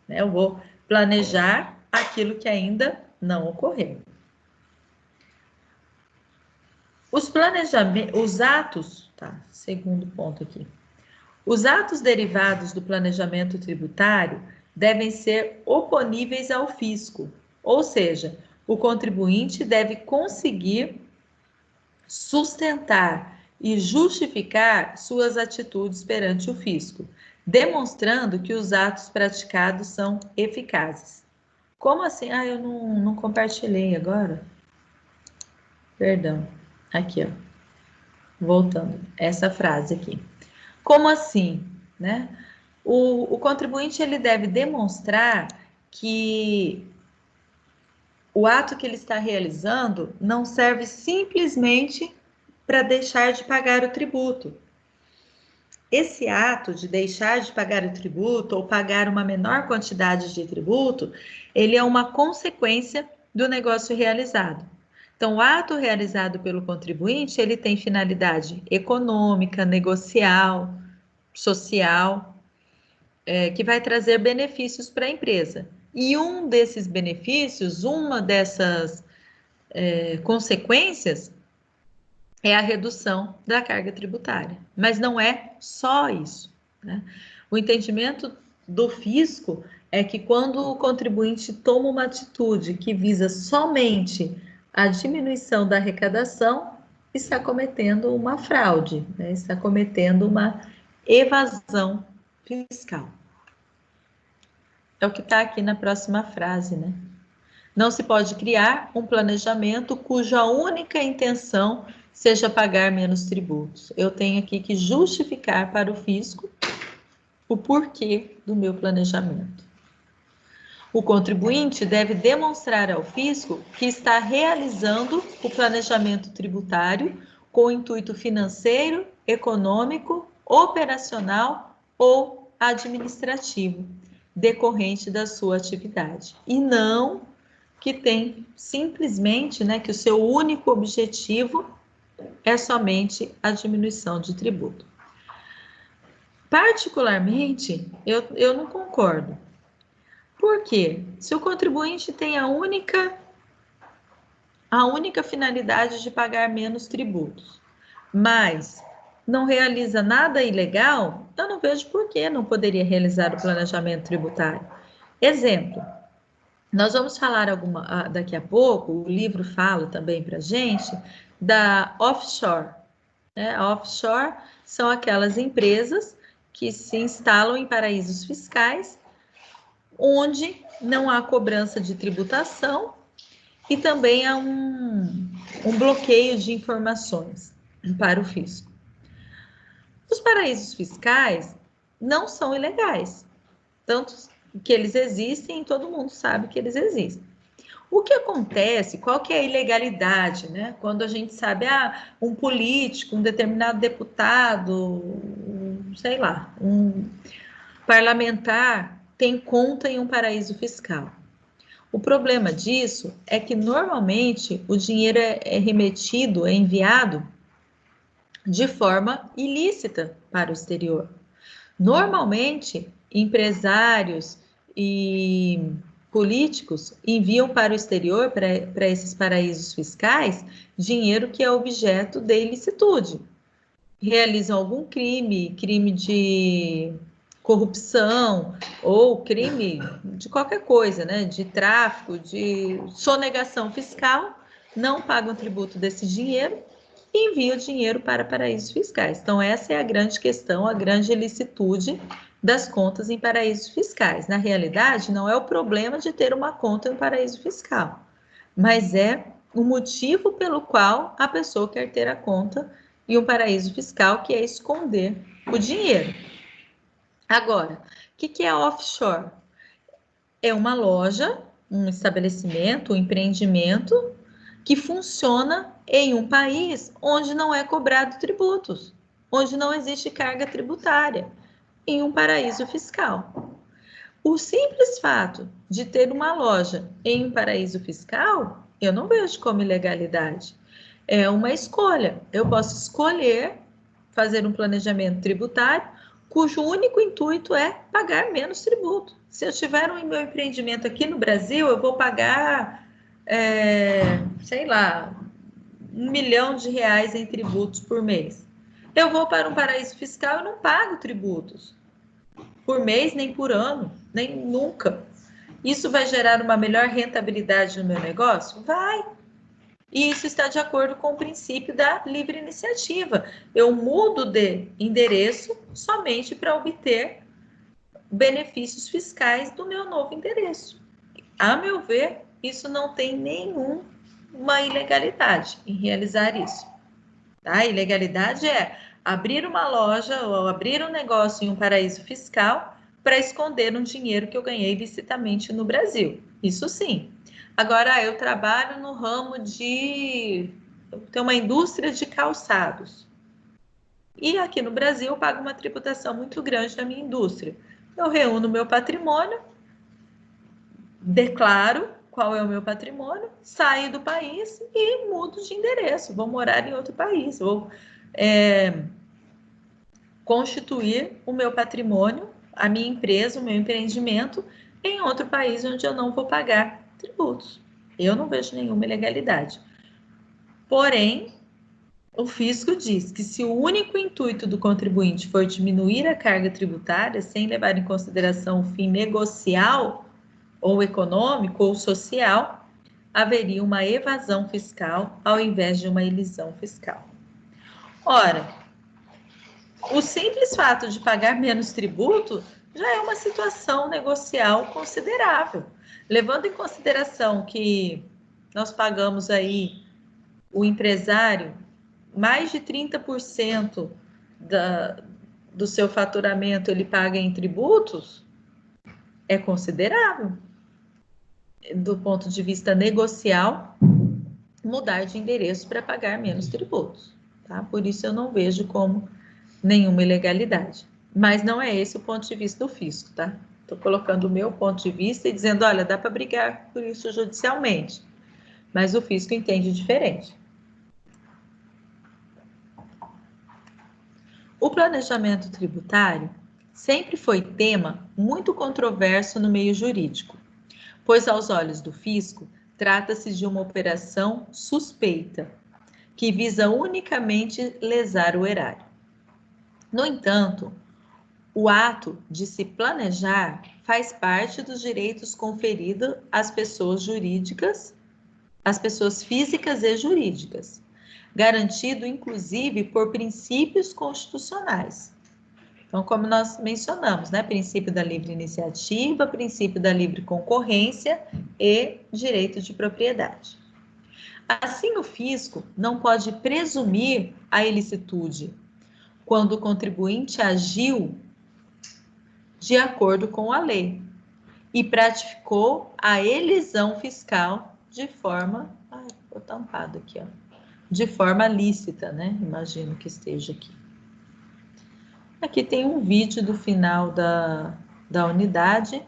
Né? Eu vou planejar aquilo que ainda não ocorreu. Os atos, tá? Segundo ponto aqui. Os atos derivados do planejamento tributário devem ser oponíveis ao fisco, ou seja, o contribuinte deve conseguir sustentar e justificar suas atitudes perante o fisco, demonstrando que os atos praticados são eficazes. Como assim? Ah, eu não compartilhei agora. Perdão. Aqui, ó. Voltando. Essa frase aqui. Como assim, né? O contribuinte ele deve demonstrar que o ato que ele está realizando não serve simplesmente para deixar de pagar o tributo. Esse ato de deixar de pagar o tributo ou pagar uma menor quantidade de tributo, ele é uma consequência do negócio realizado. Então, o ato realizado pelo contribuinte, ele tem finalidade econômica, negocial, social, que vai trazer benefícios para a empresa. E um desses benefícios, uma dessas consequências, é a redução da carga tributária. Mas não é só isso, né? O entendimento do fisco é que quando o contribuinte toma uma atitude que visa somente a diminuição da arrecadação, está cometendo uma fraude, né? Está cometendo uma evasão fiscal. É o que está aqui na próxima frase, né? Não se pode criar um planejamento cuja única intenção seja pagar menos tributos. Eu tenho aqui que justificar para o fisco o porquê do meu planejamento. O contribuinte deve demonstrar ao fisco que está realizando o planejamento tributário com o intuito financeiro, econômico, operacional ou administrativo decorrente da sua atividade, e não que tem simplesmente, né, que o seu único objetivo é somente a diminuição de tributo. Particularmente, eu não concordo. Por quê? Se o contribuinte tem a única finalidade de pagar menos tributos, mas não realiza nada ilegal, eu não vejo por que não poderia realizar o planejamento tributário. Exemplo, nós vamos falar daqui a pouco, o livro fala também para a gente, da offshore. Né? A offshore são aquelas empresas que se instalam em paraísos fiscais, onde não há cobrança de tributação e também há um bloqueio de informações para o fisco. Os paraísos fiscais não são ilegais, tanto que eles existem e todo mundo sabe que eles existem. O que acontece, qual que é a ilegalidade, né? Quando a gente sabe, um político, um determinado deputado, sei lá, um parlamentar tem conta em um paraíso fiscal. O problema disso é que normalmente o dinheiro é remetido, é enviado de forma ilícita para o exterior. Normalmente, empresários e políticos enviam para o exterior, para esses paraísos fiscais, dinheiro que é objeto de ilicitude. Realizam algum crime de corrupção ou crime de qualquer coisa, né? De tráfico, de sonegação fiscal, não pagam tributo desse dinheiro e enviam dinheiro para paraísos fiscais. Então, essa é a grande questão, a grande ilicitude das contas em paraísos fiscais. Na realidade, não é o problema de ter uma conta em um paraíso fiscal, mas é o motivo pelo qual a pessoa quer ter a conta em um paraíso fiscal, que é esconder o dinheiro. Agora, o que é offshore? É uma loja, um estabelecimento, um empreendimento que funciona em um país onde não é cobrado tributos, onde não existe carga tributária, em um paraíso fiscal. O simples fato de ter uma loja em um paraíso fiscal, eu não vejo como ilegalidade. É uma escolha. Eu posso escolher fazer um planejamento tributário cujo único intuito é pagar menos tributo. Se eu tiver um meu empreendimento aqui no Brasil, eu vou pagar, sei lá, R$1 milhão em tributos por mês. Eu vou para um paraíso fiscal e não pago tributos por mês, nem por ano, nem nunca. Isso vai gerar uma melhor rentabilidade no meu negócio? Vai. E isso está de acordo com o princípio da livre iniciativa. Eu mudo de endereço somente para obter benefícios fiscais do meu novo endereço. A meu ver, isso não tem nenhuma ilegalidade em realizar isso. A ilegalidade é abrir uma loja ou abrir um negócio em um paraíso fiscal para esconder um dinheiro que eu ganhei licitamente no Brasil. Isso sim. Agora, eu trabalho no ramo de... tem uma indústria de calçados. E aqui no Brasil eu pago uma tributação muito grande na minha indústria. Eu reúno meu patrimônio, declaro qual é o meu patrimônio, saio do país e mudo de endereço, vou morar em outro país, vou constituir o meu patrimônio, a minha empresa, o meu empreendimento em outro país onde eu não vou pagar tributos. Eu não vejo nenhuma ilegalidade. Porém, o fisco diz que se o único intuito do contribuinte for diminuir a carga tributária, sem levar em consideração o fim negocial ou econômico ou social, haveria uma evasão fiscal ao invés de uma elisão fiscal. Ora, o simples fato de pagar menos tributo já é uma situação negocial considerável, levando em consideração que nós pagamos aí o empresário mais de 30% do seu faturamento ele paga em tributos, é considerável. Do ponto de vista negocial, mudar de endereço para pagar menos tributos, tá? Por isso eu não vejo como nenhuma ilegalidade. Mas não é esse o ponto de vista do fisco, tá? Estou colocando o meu ponto de vista e dizendo, olha, dá para brigar por isso judicialmente, mas o fisco entende diferente. O planejamento tributário sempre foi tema muito controverso no meio jurídico, pois aos olhos do fisco trata-se de uma operação suspeita, que visa unicamente lesar o erário. No entanto, o ato de se planejar faz parte dos direitos conferidos às pessoas jurídicas, às pessoas físicas e jurídicas, garantido inclusive por princípios constitucionais. Então, como nós mencionamos, né, princípio da livre iniciativa, princípio da livre concorrência e direito de propriedade. Assim, o fisco não pode presumir a ilicitude quando o contribuinte agiu de acordo com a lei e praticou a elisão fiscal de forma... Ai, ficou tampado aqui, ó. De forma lícita, né? Imagino que esteja aqui. Aqui tem um vídeo do final da unidade,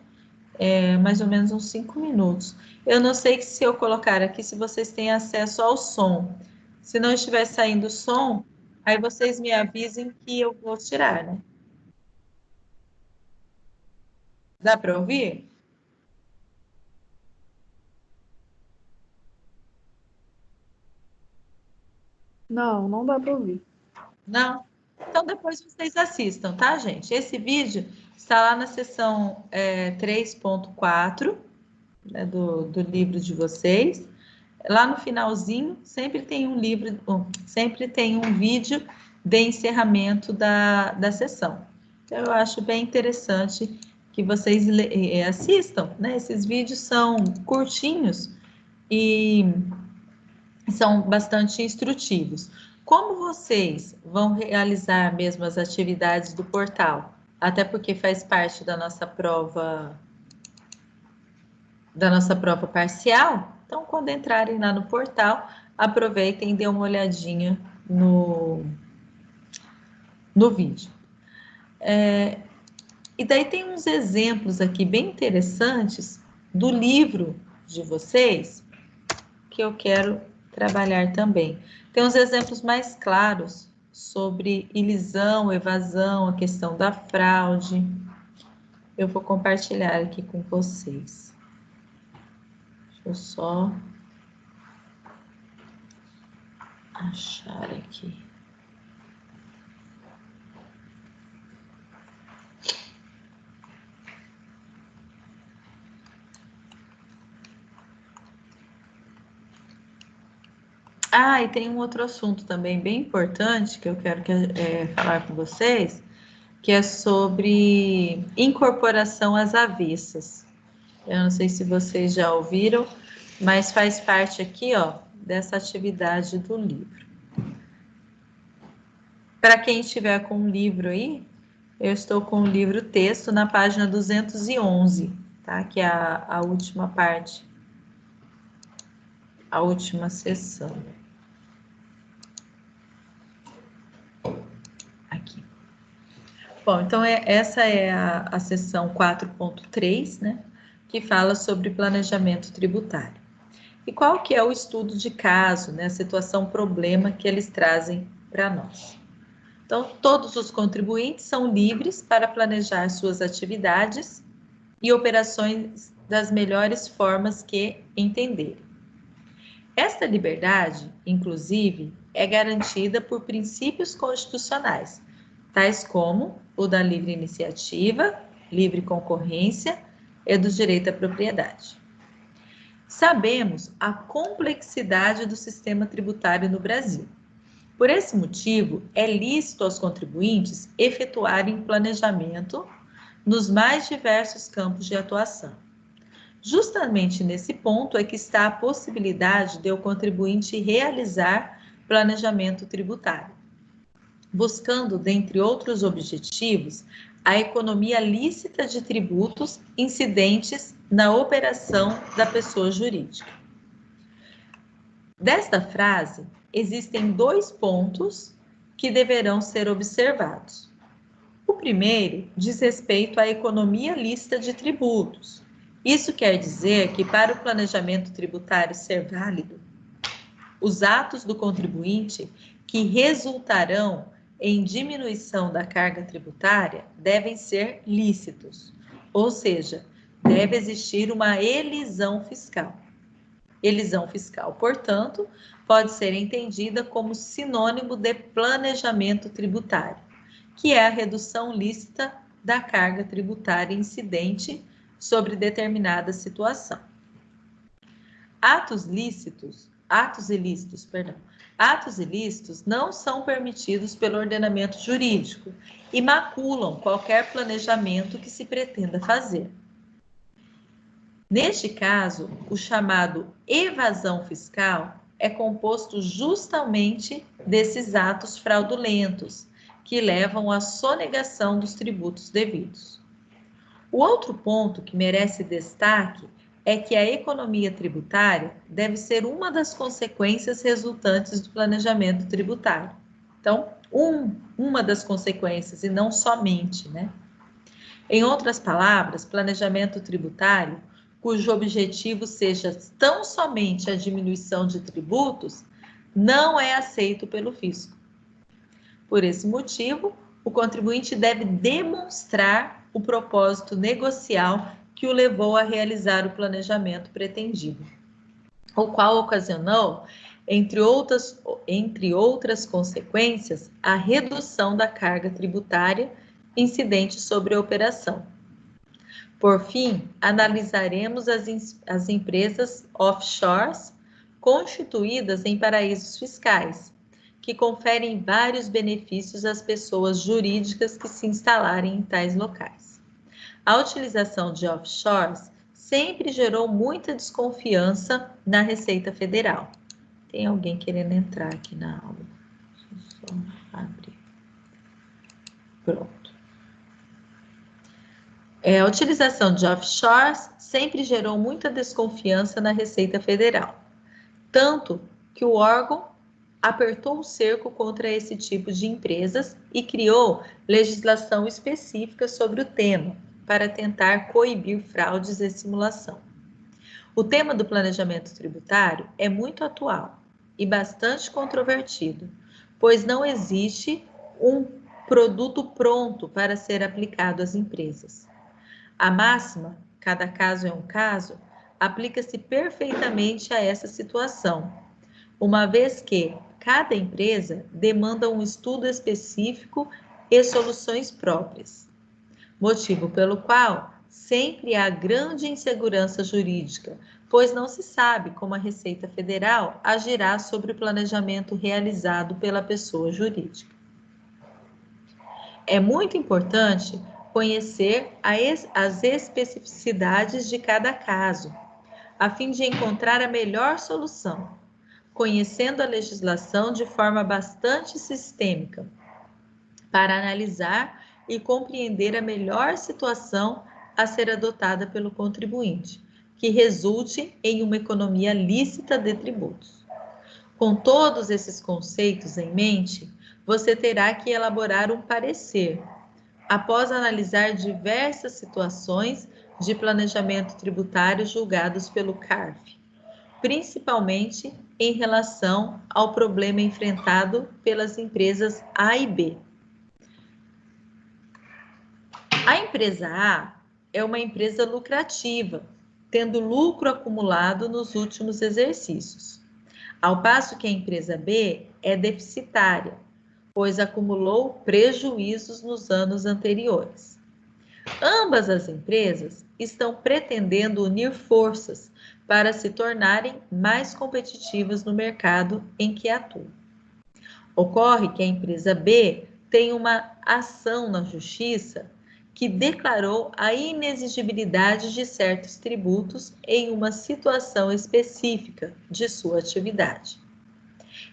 mais ou menos uns 5 minutos. Eu não sei se eu colocar aqui, se vocês têm acesso ao som. Se não estiver saindo som, aí vocês me avisem que eu vou tirar, né? Dá para ouvir? Não, não dá para ouvir. Não? Então, depois vocês assistam, tá, gente? Esse vídeo está lá na seção 3.4, né, do livro de vocês. Lá no finalzinho, sempre tem um livro, sempre tem um vídeo de encerramento da sessão. Então, eu acho bem interessante que vocês assistam, né? Esses vídeos são curtinhos e são bastante instrutivos. Como vocês vão realizar mesmo as atividades do portal? Até porque faz parte da nossa prova parcial. Então, quando entrarem lá no portal, aproveitem e dêem uma olhadinha no vídeo. E daí tem uns exemplos aqui bem interessantes do livro de vocês que eu quero trabalhar também. Tem uns exemplos mais claros sobre ilisão, evasão, a questão da fraude. Eu vou compartilhar aqui com vocês. Deixa eu só achar aqui. Ah, e tem um outro assunto também bem importante que eu quero falar com vocês, que é sobre incorporação às avessas. Eu não sei se vocês já ouviram, mas faz parte aqui, ó, dessa atividade do livro. Para quem estiver com um livro aí, eu estou com o livro texto na página 211, tá? Que é a última parte, a última sessão. Aqui. Bom, então essa é a seção 4.3, né? Que fala sobre planejamento tributário. E qual que é o estudo de caso, né? A situação problema que eles trazem para nós. Então, todos os contribuintes são livres para planejar suas atividades e operações das melhores formas que entenderem. Esta liberdade, inclusive, é garantida por princípios constitucionais, tais como o da livre iniciativa, livre concorrência e do direito à propriedade. Sabemos a complexidade do sistema tributário no Brasil. Por esse motivo, é lícito aos contribuintes efetuarem planejamento nos mais diversos campos de atuação. Justamente nesse ponto é que está a possibilidade de o contribuinte realizar planejamento tributário, buscando, dentre outros objetivos, a economia lícita de tributos incidentes na operação da pessoa jurídica. Desta frase, existem 2 pontos que deverão ser observados. O primeiro diz respeito à economia lícita de tributos. Isso quer dizer que, para o planejamento tributário ser válido, os atos do contribuinte que resultarão em diminuição da carga tributária devem ser lícitos, ou seja, deve existir uma elisão fiscal. Elisão fiscal, portanto, pode ser entendida como sinônimo de planejamento tributário, que é a redução lícita da carga tributária incidente sobre determinada situação. Atos ilícitos não são permitidos pelo ordenamento jurídico e maculam qualquer planejamento que se pretenda fazer. Neste caso, o chamado evasão fiscal é composto justamente desses atos fraudulentos, que levam à sonegação dos tributos devidos. O outro ponto que merece destaque é que a economia tributária deve ser uma das consequências resultantes do planejamento tributário. Então, uma das consequências e não somente, né? Em outras palavras, planejamento tributário cujo objetivo seja tão somente a diminuição de tributos, não é aceito pelo fisco. Por esse motivo, o contribuinte deve demonstrar o propósito negocial que o levou a realizar o planejamento pretendido, o qual ocasionou, entre outras consequências, a redução da carga tributária incidente sobre a operação. Por fim, analisaremos as empresas offshores constituídas em paraísos fiscais, que conferem vários benefícios às pessoas jurídicas que se instalarem em tais locais. A utilização de offshores sempre gerou muita desconfiança na Receita Federal. Tem alguém querendo entrar aqui na aula? Deixa eu só abrir. Pronto. A utilização de offshores sempre gerou muita desconfiança na Receita Federal, tanto que o órgão apertou o cerco contra esse tipo de empresas e criou legislação específica sobre o tema, para tentar coibir fraudes e simulação. O tema do planejamento tributário é muito atual e bastante controvertido, pois não existe um produto pronto para ser aplicado às empresas. A máxima, cada caso é um caso, aplica-se perfeitamente a essa situação, uma vez que cada empresa demanda um estudo específico e soluções próprias, motivo pelo qual sempre há grande insegurança jurídica, pois não se sabe como a Receita Federal agirá sobre o planejamento realizado pela pessoa jurídica. É muito importante conhecer as especificidades de cada caso, a fim de encontrar a melhor solução, conhecendo a legislação de forma bastante sistêmica, para analisar e compreender a melhor situação a ser adotada pelo contribuinte, que resulte em uma economia lícita de tributos. Com todos esses conceitos em mente, você terá que elaborar um parecer, após analisar diversas situações de planejamento tributário julgados pelo CARF, principalmente em relação ao problema enfrentado pelas empresas A e B. A empresa A é uma empresa lucrativa, tendo lucro acumulado nos últimos exercícios, ao passo que a empresa B é deficitária, pois acumulou prejuízos nos anos anteriores. Ambas as empresas estão pretendendo unir forças para se tornarem mais competitivas no mercado em que atuam. Ocorre que a empresa B tem uma ação na Justiça que declarou a inexigibilidade de certos tributos em uma situação específica de sua atividade.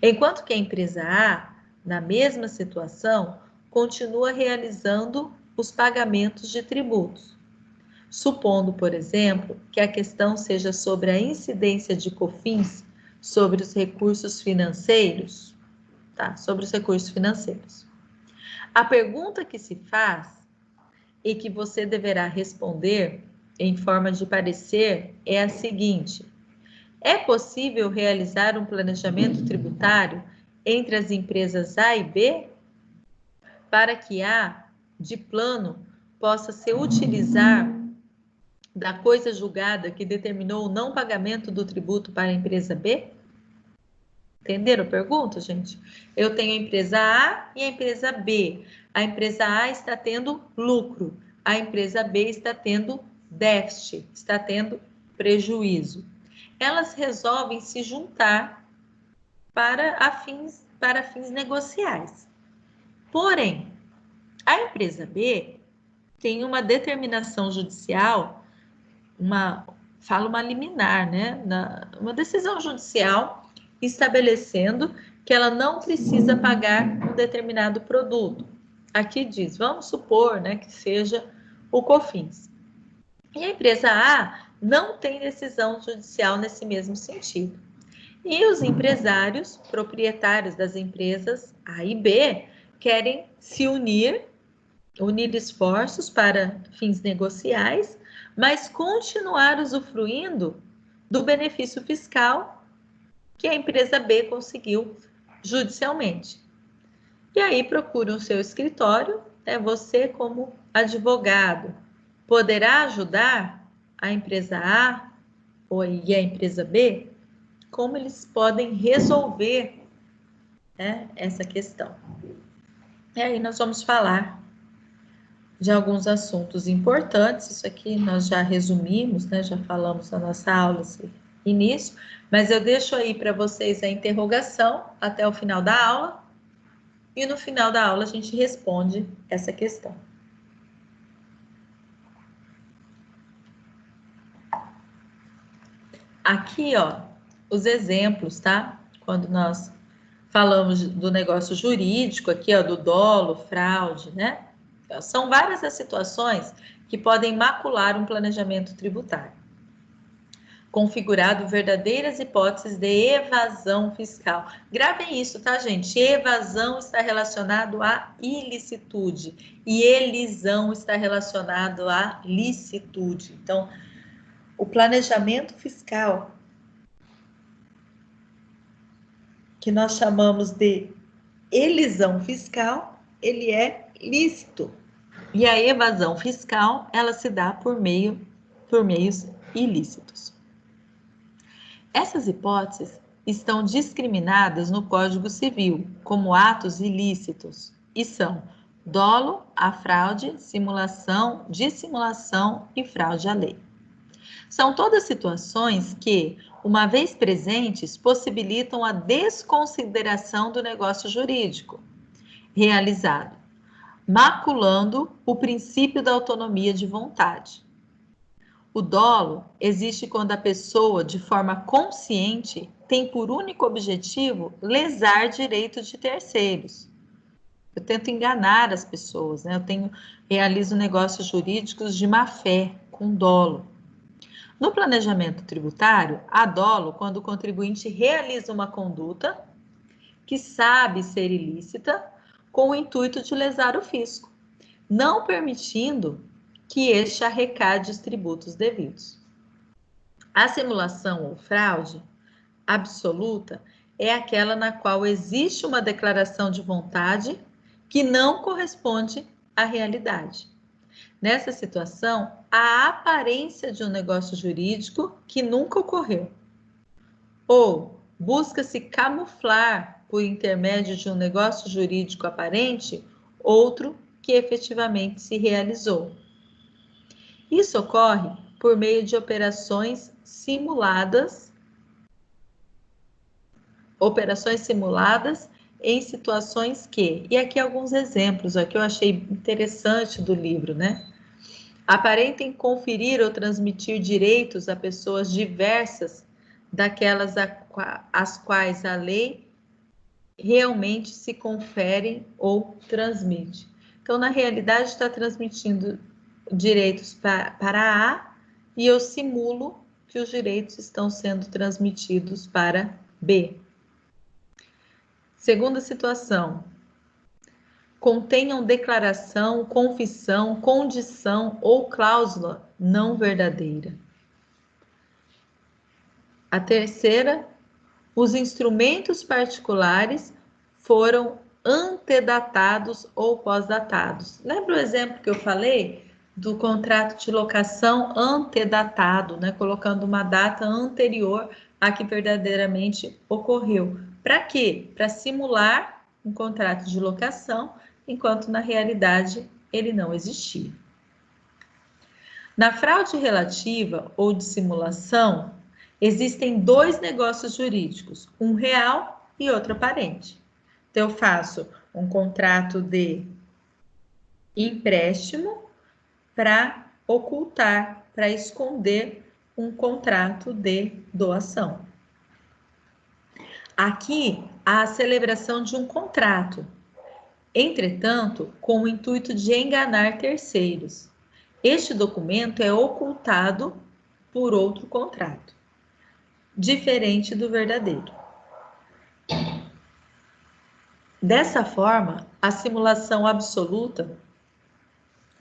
Enquanto que a empresa A, na mesma situação, continua realizando os pagamentos de tributos, supondo, por exemplo, que a questão seja sobre a incidência de COFINS sobre os recursos financeiros, tá? Sobre os recursos financeiros. A pergunta que se faz e que você deverá responder em forma de parecer é a seguinte: é possível realizar um planejamento tributário entre as empresas A e B para que A, de plano, possa se utilizar da coisa julgada que determinou o não pagamento do tributo para a empresa B? Entenderam a pergunta, gente? Eu tenho a empresa A e a empresa B. A empresa A está tendo lucro, a empresa B está tendo déficit, está tendo prejuízo. Elas resolvem se juntar para fins negociais. Porém, a empresa B tem uma determinação judicial, uma liminar, né? Uma decisão judicial estabelecendo que ela não precisa pagar um determinado produto. Aqui diz, vamos supor, né, que seja o COFINS. E a empresa A não tem decisão judicial nesse mesmo sentido. E os empresários, proprietários das empresas A e B, querem se unir esforços para fins negociais, mas continuar usufruindo do benefício fiscal que a empresa B conseguiu judicialmente. E aí procuram o seu escritório, né, você como advogado, poderá ajudar a empresa A e a empresa B? Como eles podem resolver, né, essa questão? E aí nós vamos falar de alguns assuntos importantes. Isso aqui nós já resumimos, né, já falamos na nossa aula esse início, mas eu deixo aí para vocês a interrogação até o final da aula, e no final da aula a gente responde essa questão. Aqui, ó, os exemplos, tá? Quando nós falamos do negócio jurídico, aqui, ó, do dolo, fraude, né? São várias as situações que podem macular um planejamento tributário, configurado verdadeiras hipóteses de evasão fiscal. Gravem isso, tá, gente? Evasão está relacionado à ilicitude e elisão está relacionado à licitude. Então, o planejamento fiscal, que nós chamamos de elisão fiscal, ele é lícito. E a evasão fiscal, ela se dá por meios ilícitos. Essas hipóteses estão discriminadas no Código Civil como atos ilícitos e são dolo à fraude, simulação, dissimulação e fraude à lei. São todas situações que, uma vez presentes, possibilitam a desconsideração do negócio jurídico realizado, maculando o princípio da autonomia de vontade. O dolo existe quando a pessoa, de forma consciente, tem por único objetivo lesar direitos de terceiros. Eu tento enganar as pessoas, né? Realizo negócios jurídicos de má fé, com dolo. No planejamento tributário, há dolo quando o contribuinte realiza uma conduta que sabe ser ilícita com o intuito de lesar o fisco, não permitindo que este arrecade os tributos devidos. A simulação ou fraude absoluta é aquela na qual existe uma declaração de vontade que não corresponde à realidade. Nessa situação, há a aparência de um negócio jurídico que nunca ocorreu. Ou busca-se camuflar, por intermédio de um negócio jurídico aparente, outro que efetivamente se realizou. Isso ocorre por meio de operações simuladas em situações que, e aqui alguns exemplos que eu achei interessante do livro, né? Aparentem conferir ou transmitir direitos a pessoas diversas daquelas às quais a lei realmente se confere ou transmite. Então, na realidade, está transmitindo direitos para A e eu simulo que os direitos estão sendo transmitidos para B. Segunda situação, contenham declaração, confissão, condição ou cláusula não verdadeira. A terceira, os instrumentos particulares foram antedatados ou pós-datados. Lembra o exemplo que eu falei do contrato de locação antedatado, né? Colocando uma data anterior a que verdadeiramente ocorreu. Para quê? Para simular um contrato de locação, enquanto na realidade ele não existia. Na fraude relativa ou de simulação, existem dois negócios jurídicos, um real e outro aparente. Então, eu faço um contrato de empréstimo para ocultar, para esconder um contrato de doação. Aqui, há a celebração de um contrato, entretanto, com o intuito de enganar terceiros. Este documento é ocultado por outro contrato, diferente do verdadeiro. Dessa forma, a simulação absoluta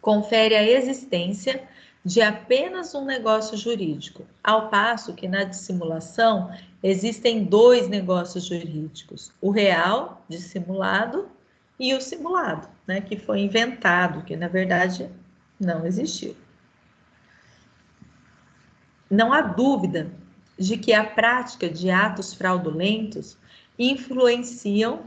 confere a existência de apenas um negócio jurídico, ao passo que na dissimulação existem dois negócios jurídicos, o real, dissimulado, e o simulado, né, que foi inventado, que na verdade não existiu. Não há dúvida de que a prática de atos fraudulentos influencia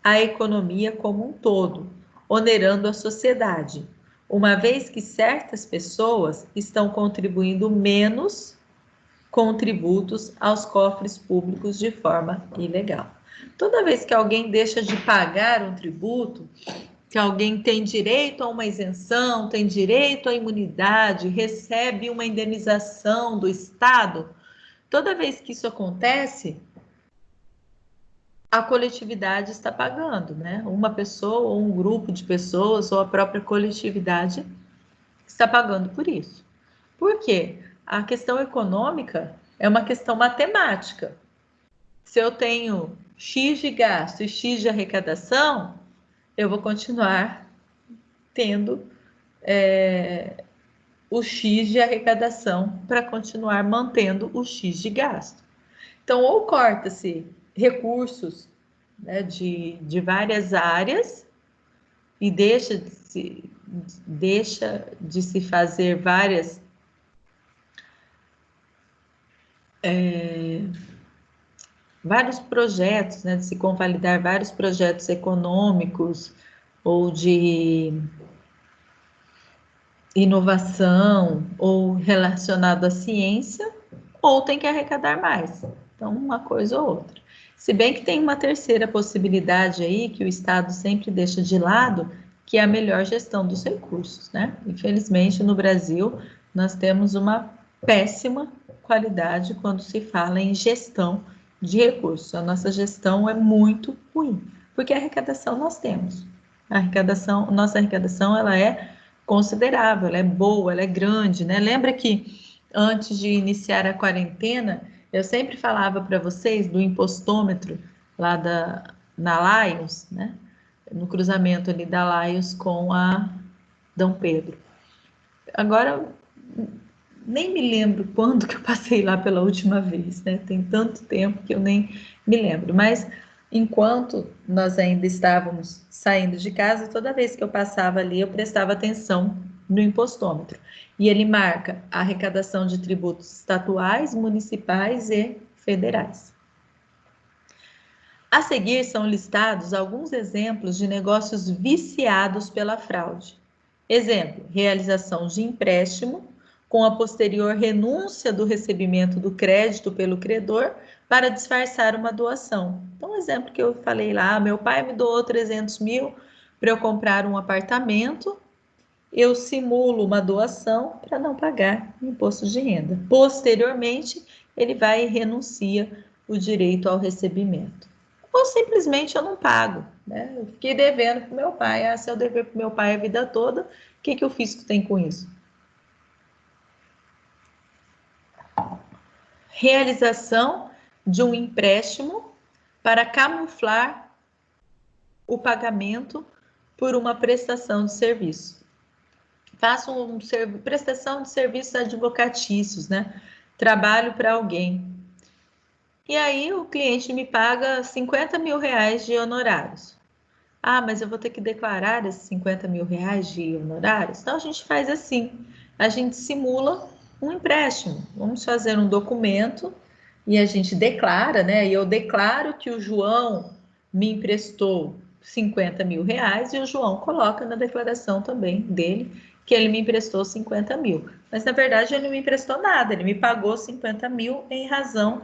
a economia como um todo, onerando a sociedade, uma vez que certas pessoas estão contribuindo menos contributos aos cofres públicos de forma ilegal. Toda vez que alguém deixa de pagar um tributo, que alguém tem direito a uma isenção, tem direito à imunidade, recebe uma indenização do Estado, toda vez que isso acontece, a coletividade está pagando, né? Uma pessoa ou um grupo de pessoas ou a própria coletividade está pagando por isso. Por quê? A questão econômica é uma questão matemática. Se eu tenho X de gasto e X de arrecadação, eu vou continuar tendo o X de arrecadação para continuar mantendo o X de gasto. Então, ou corta-se recursos, né, de várias áreas e deixa de se fazer vários projetos, né, de se convalidar vários projetos econômicos, ou de inovação, ou relacionado à ciência, ou tem que arrecadar mais. Então, uma coisa ou outra. Se bem que tem uma terceira possibilidade aí, que o Estado sempre deixa de lado, que é a melhor gestão dos recursos, né? Infelizmente, no Brasil, nós temos uma péssima qualidade quando se fala em gestão de recursos. A nossa gestão é muito ruim, porque a arrecadação nós temos. Nossa arrecadação, ela é considerável, ela é boa, ela é grande, né? Lembra que antes de iniciar a quarentena, eu sempre falava para vocês do impostômetro lá na Lions, né? No cruzamento ali da Lions com a Dom Pedro. Agora, nem me lembro quando que eu passei lá pela última vez, né? Tem tanto tempo que eu nem me lembro. Mas enquanto nós ainda estávamos saindo de casa, toda vez que eu passava ali, eu prestava atenção no impostômetro. E ele marca a arrecadação de tributos estaduais, municipais e federais. A seguir são listados alguns exemplos de negócios viciados pela fraude. Exemplo: realização de empréstimo com a posterior renúncia do recebimento do crédito pelo credor para disfarçar uma doação. Então, exemplo que eu falei lá, meu pai me doou 300 mil para eu comprar um apartamento, eu simulo uma doação para não pagar imposto de renda. Posteriormente, ele vai e renuncia o direito ao recebimento. Ou simplesmente eu não pago, né? Eu fiquei devendo para o meu pai. Se eu dever para o meu pai a vida toda, o que o fisco tem com isso? Realização de um empréstimo para camuflar o pagamento por uma prestação de serviço. Faço prestação de serviços advocatícios, né? Trabalho para alguém. E aí o cliente me paga 50 mil reais de honorários. Ah, mas eu vou ter que declarar esses 50 mil reais de honorários? Então a gente faz assim, a gente simula um empréstimo. Vamos fazer um documento e a gente declara, né? E eu declaro que o João me emprestou 50 mil reais e o João coloca na declaração também dele que ele me emprestou 50 mil. Mas na verdade ele não me emprestou nada, ele me pagou 50 mil em razão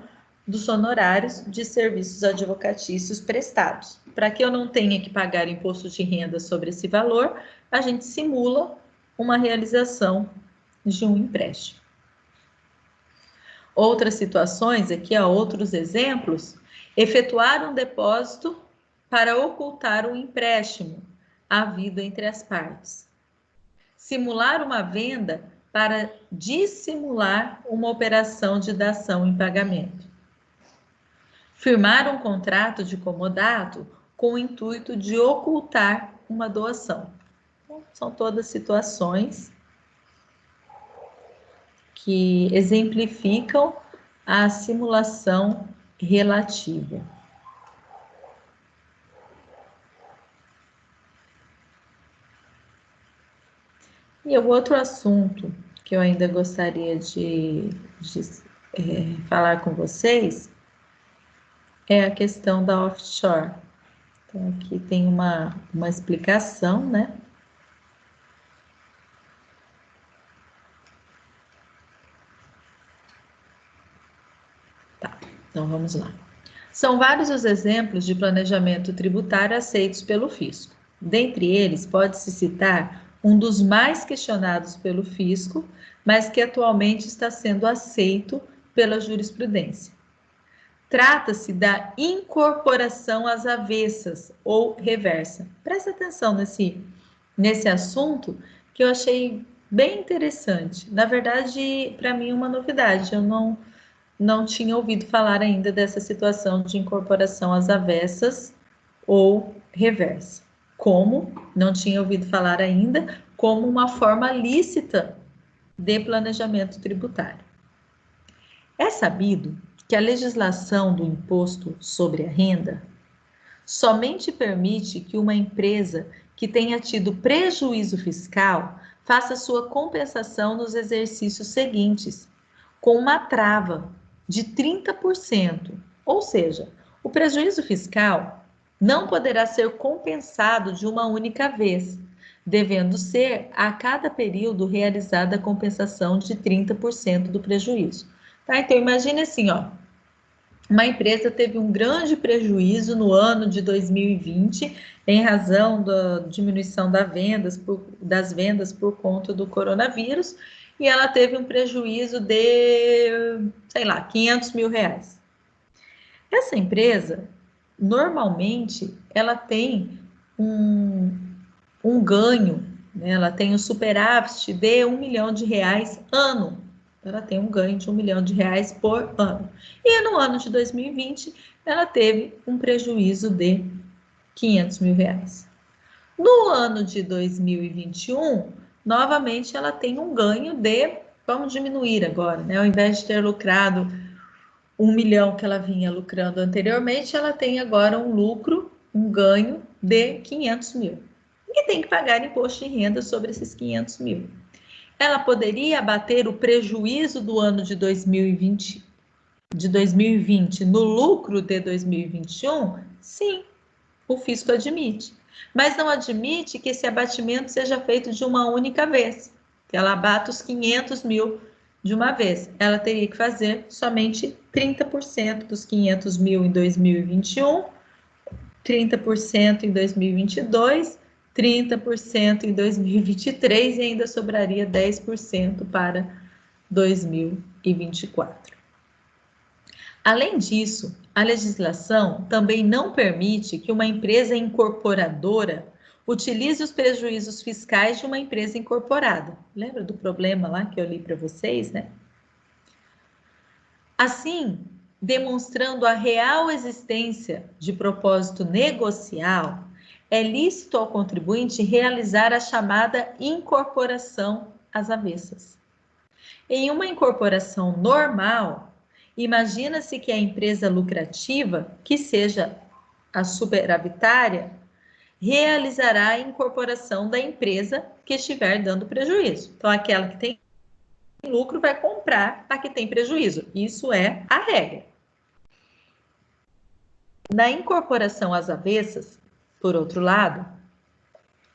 dos honorários de serviços advocatícios prestados. Para que eu não tenha que pagar imposto de renda sobre esse valor, a gente simula uma realização de um empréstimo. Outras situações, aqui há outros exemplos: efetuar um depósito para ocultar um empréstimo havido entre as partes. Simular uma venda para dissimular uma operação de dação em pagamento. Firmar um contrato de comodato com o intuito de ocultar uma doação. Então, são todas situações que exemplificam a simulação relativa. E o outro assunto que eu ainda gostaria de falar com vocês é a questão da offshore. Então, aqui tem uma explicação, né? Tá, então vamos lá. São vários os exemplos de planejamento tributário aceitos pelo fisco. Dentre eles, pode-se citar um dos mais questionados pelo fisco, mas que atualmente está sendo aceito pela jurisprudência. Trata-se da incorporação às avessas ou reversa. Presta atenção nesse assunto que eu achei bem interessante. Na verdade, para mim é uma novidade. Eu não tinha ouvido falar ainda dessa situação de incorporação às avessas ou reversa. Como não tinha ouvido falar ainda, como uma forma lícita de planejamento tributário. É sabido que a legislação do imposto sobre a renda somente permite que uma empresa que tenha tido prejuízo fiscal faça sua compensação nos exercícios seguintes, com uma trava de 30%. Ou seja, o prejuízo fiscal não poderá ser compensado de uma única vez, devendo ser a cada período realizada a compensação de 30% do prejuízo. Tá? Então, imagine assim, ó, uma empresa teve um grande prejuízo no ano de 2020 em razão da diminuição das vendas por conta do coronavírus, e ela teve um prejuízo de, sei lá, 500 mil reais. Essa empresa, normalmente, ela tem um ganho, né? Ela tem um superávit de R$1 milhão ano. Ela tem um ganho de R$1 milhão por ano. E no ano de 2020, ela teve um prejuízo de 500 mil reais. No ano de 2021, novamente ela tem um ganho de, vamos diminuir agora, né? Ao invés de ter lucrado 1 milhão que ela vinha lucrando anteriormente, ela tem agora um lucro, um ganho de 500 mil. E tem que pagar imposto de renda sobre esses 500 mil. Ela poderia abater o prejuízo do ano de 2020 no lucro de 2021? Sim, o fisco admite. Mas não admite que esse abatimento seja feito de uma única vez, que ela abata os 500 mil de uma vez. Ela teria que fazer somente 30% dos 500 mil em 2021, 30% em 2022, 30% em 2023 e ainda sobraria 10% para 2024. Além disso, a legislação também não permite que uma empresa incorporadora utilize os prejuízos fiscais de uma empresa incorporada. Lembra do problema lá que eu li para vocês, né? Assim, demonstrando a real existência de propósito negocial, é lícito ao contribuinte realizar a chamada incorporação às avessas. Em uma incorporação normal, imagina-se que a empresa lucrativa, que seja a superavitária, realizará a incorporação da empresa que estiver dando prejuízo. Então, aquela que tem lucro vai comprar a que tem prejuízo. Isso é a regra. Na incorporação às avessas, por outro lado,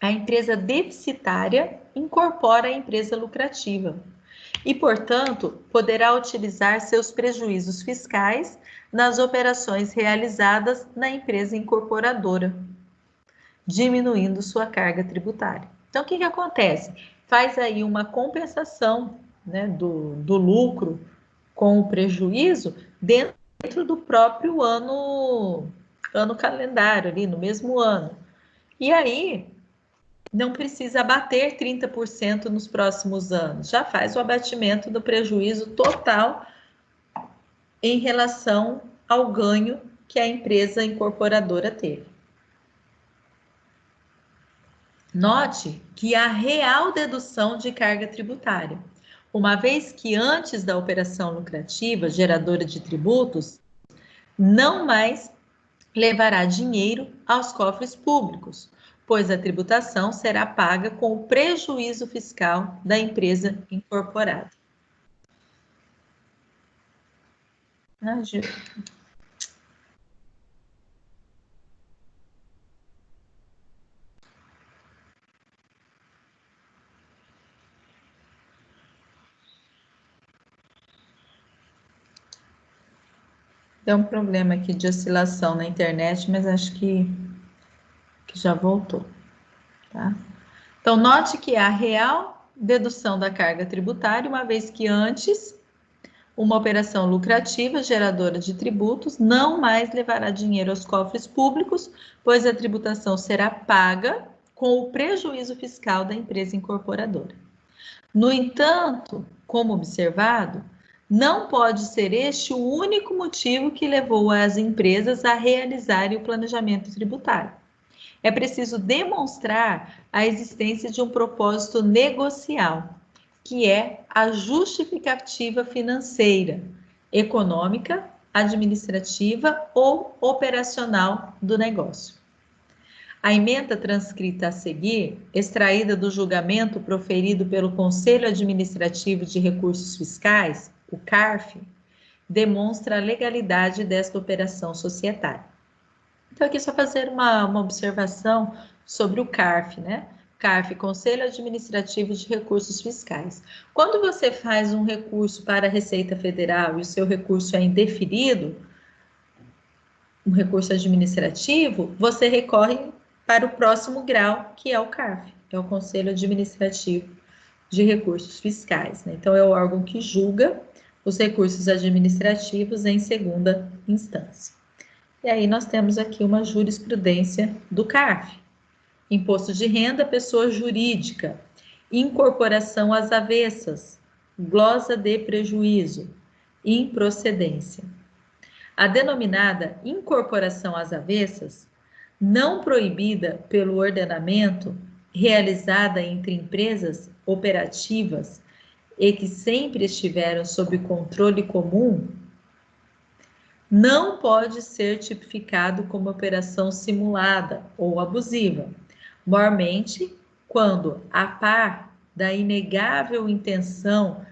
a empresa deficitária incorpora a empresa lucrativa e, portanto, poderá utilizar seus prejuízos fiscais nas operações realizadas na empresa incorporadora, diminuindo sua carga tributária. Então, o que acontece? Faz aí uma compensação, né, do lucro com o prejuízo dentro do próprio ano calendário, ali no mesmo ano. E aí, não precisa abater 30% nos próximos anos, já faz o abatimento do prejuízo total em relação ao ganho que a empresa incorporadora teve. Note que há real dedução de carga tributária, uma vez que antes da operação lucrativa geradora de tributos, não mais levará dinheiro aos cofres públicos, pois a tributação será paga com o prejuízo fiscal da empresa incorporada. Gil. Deu um problema aqui de oscilação na internet, mas acho que já voltou, tá? Então, note que há real dedução da carga tributária, uma vez que antes uma operação lucrativa geradora de tributos não mais levará dinheiro aos cofres públicos, pois a tributação será paga com o prejuízo fiscal da empresa incorporadora. No entanto, como observado, não pode ser este o único motivo que levou as empresas a realizarem o planejamento tributário. É preciso demonstrar a existência de um propósito negocial, que é a justificativa financeira, econômica, administrativa ou operacional do negócio. A emenda transcrita a seguir, extraída do julgamento proferido pelo Conselho Administrativo de Recursos Fiscais, o CARF, demonstra a legalidade desta operação societária. Então, aqui só fazer uma observação sobre o CARF, né? CARF, Conselho Administrativo de Recursos Fiscais. Quando você faz um recurso para a Receita Federal e o seu recurso é indeferido, um recurso administrativo, você recorre para o próximo grau, que é o CARF, que é o Conselho Administrativo de Recursos Fiscais, né? Então, é o órgão que julga os recursos administrativos em segunda instância. E aí nós temos aqui uma jurisprudência do CARF. Imposto de renda, pessoa jurídica. Incorporação às avessas. Glosa de prejuízo. Improcedência. A denominada incorporação às avessas, não proibida pelo ordenamento, realizada entre empresas operativas e que sempre estiveram sob controle comum, não pode ser tipificado como operação simulada ou abusiva, mormente quando, a par da inegável intenção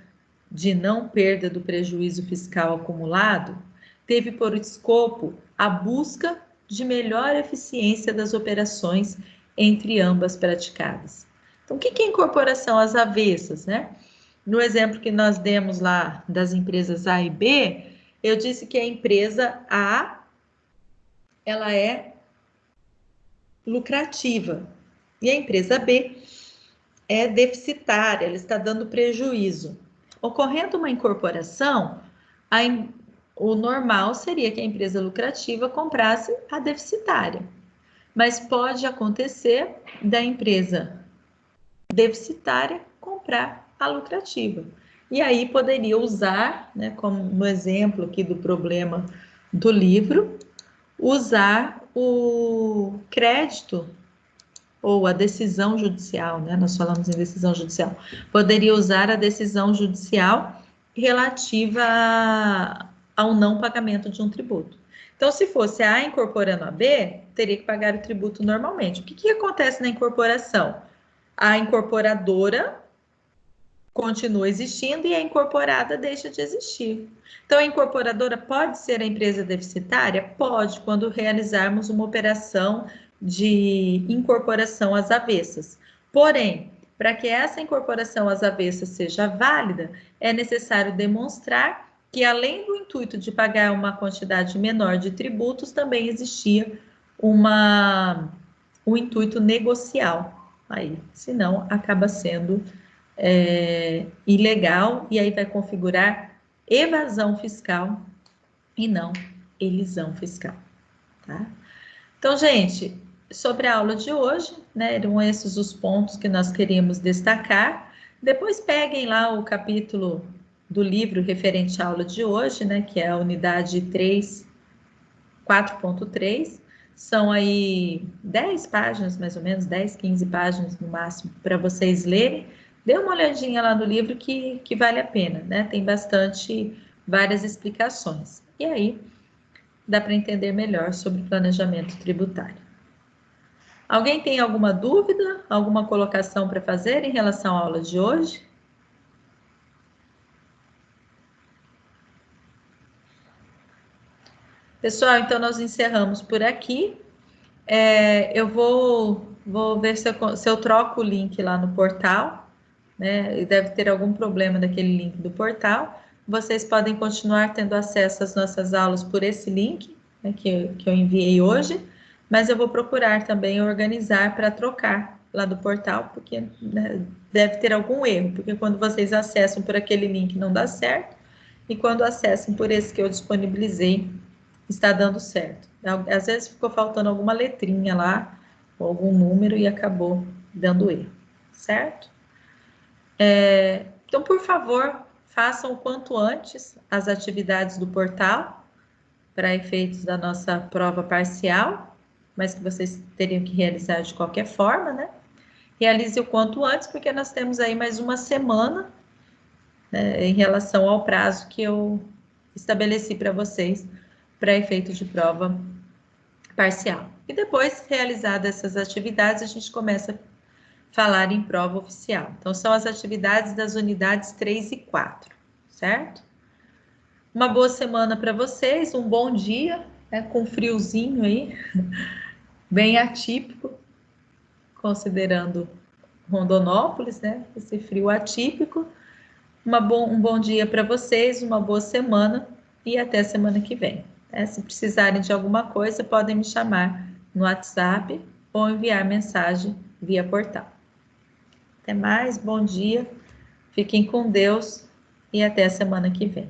de não perda do prejuízo fiscal acumulado, teve por escopo a busca de melhor eficiência das operações entre ambas praticadas. Então, o que é incorporação às avessas, né? No exemplo que nós demos lá das empresas A e B, eu disse que a empresa A, ela é lucrativa e a empresa B é deficitária, ela está dando prejuízo. Ocorrendo uma incorporação, o normal seria que a empresa lucrativa comprasse a deficitária, mas pode acontecer da empresa deficitária comprar a lucrativa. E aí poderia usar, né, como no exemplo aqui do problema do livro, usar o crédito ou a decisão judicial, né? Nós falamos em decisão judicial. Poderia usar a decisão judicial relativa ao não pagamento de um tributo. Então, se fosse a incorporando a B, teria que pagar o tributo normalmente. O que acontece na incorporação? A incorporadora continua existindo e a incorporada deixa de existir. Então, a incorporadora pode ser a empresa deficitária? Pode, quando realizarmos uma operação de incorporação às avessas. Porém, para que essa incorporação às avessas seja válida, é necessário demonstrar que, além do intuito de pagar uma quantidade menor de tributos, também existia um intuito negocial. Aí, senão, acaba sendo ilegal e aí vai configurar evasão fiscal e não elisão fiscal, tá? Então, gente, sobre a aula de hoje, né, eram esses os pontos que nós queríamos destacar. Depois peguem lá o capítulo do livro referente à aula de hoje, né, que é a unidade 3, 4.3. São aí 10 páginas, mais ou menos, 10, 15 páginas no máximo, para vocês lerem. Dê uma olhadinha lá no livro que vale a pena, né? Tem várias explicações. E aí, dá para entender melhor sobre planejamento tributário. Alguém tem alguma dúvida, alguma colocação para fazer em relação à aula de hoje? Pessoal, então nós encerramos por aqui. Eu vou ver se eu troco o link lá no portal, né? Deve ter algum problema daquele link do portal. Vocês podem continuar tendo acesso às nossas aulas por esse link, né, que eu enviei hoje, mas eu vou procurar também organizar para trocar lá do portal, porque, né, deve ter algum erro, porque quando vocês acessam por aquele link não dá certo, e quando acessam por esse que eu disponibilizei, está dando certo. Às vezes ficou faltando alguma letrinha lá, ou algum número, e acabou dando erro, certo? Então, por favor, façam o quanto antes as atividades do portal, para efeitos da nossa prova parcial, mas que vocês teriam que realizar de qualquer forma, né? Realize o quanto antes, porque nós temos aí mais uma semana, né, em relação ao prazo que eu estabeleci para vocês, para efeitos de prova parcial. E depois, realizadas essas atividades, a gente começa a falar em prova oficial. Então, são as atividades das unidades 3 e 4, certo? Uma boa semana para vocês, um bom dia né, com friozinho aí, bem atípico, considerando Rondonópolis, né? Esse frio atípico. Um bom dia para vocês, uma boa semana e até semana que vem. Se precisarem de alguma coisa, podem me chamar no WhatsApp ou enviar mensagem via portal. Até mais, bom dia, fiquem com Deus e até a semana que vem.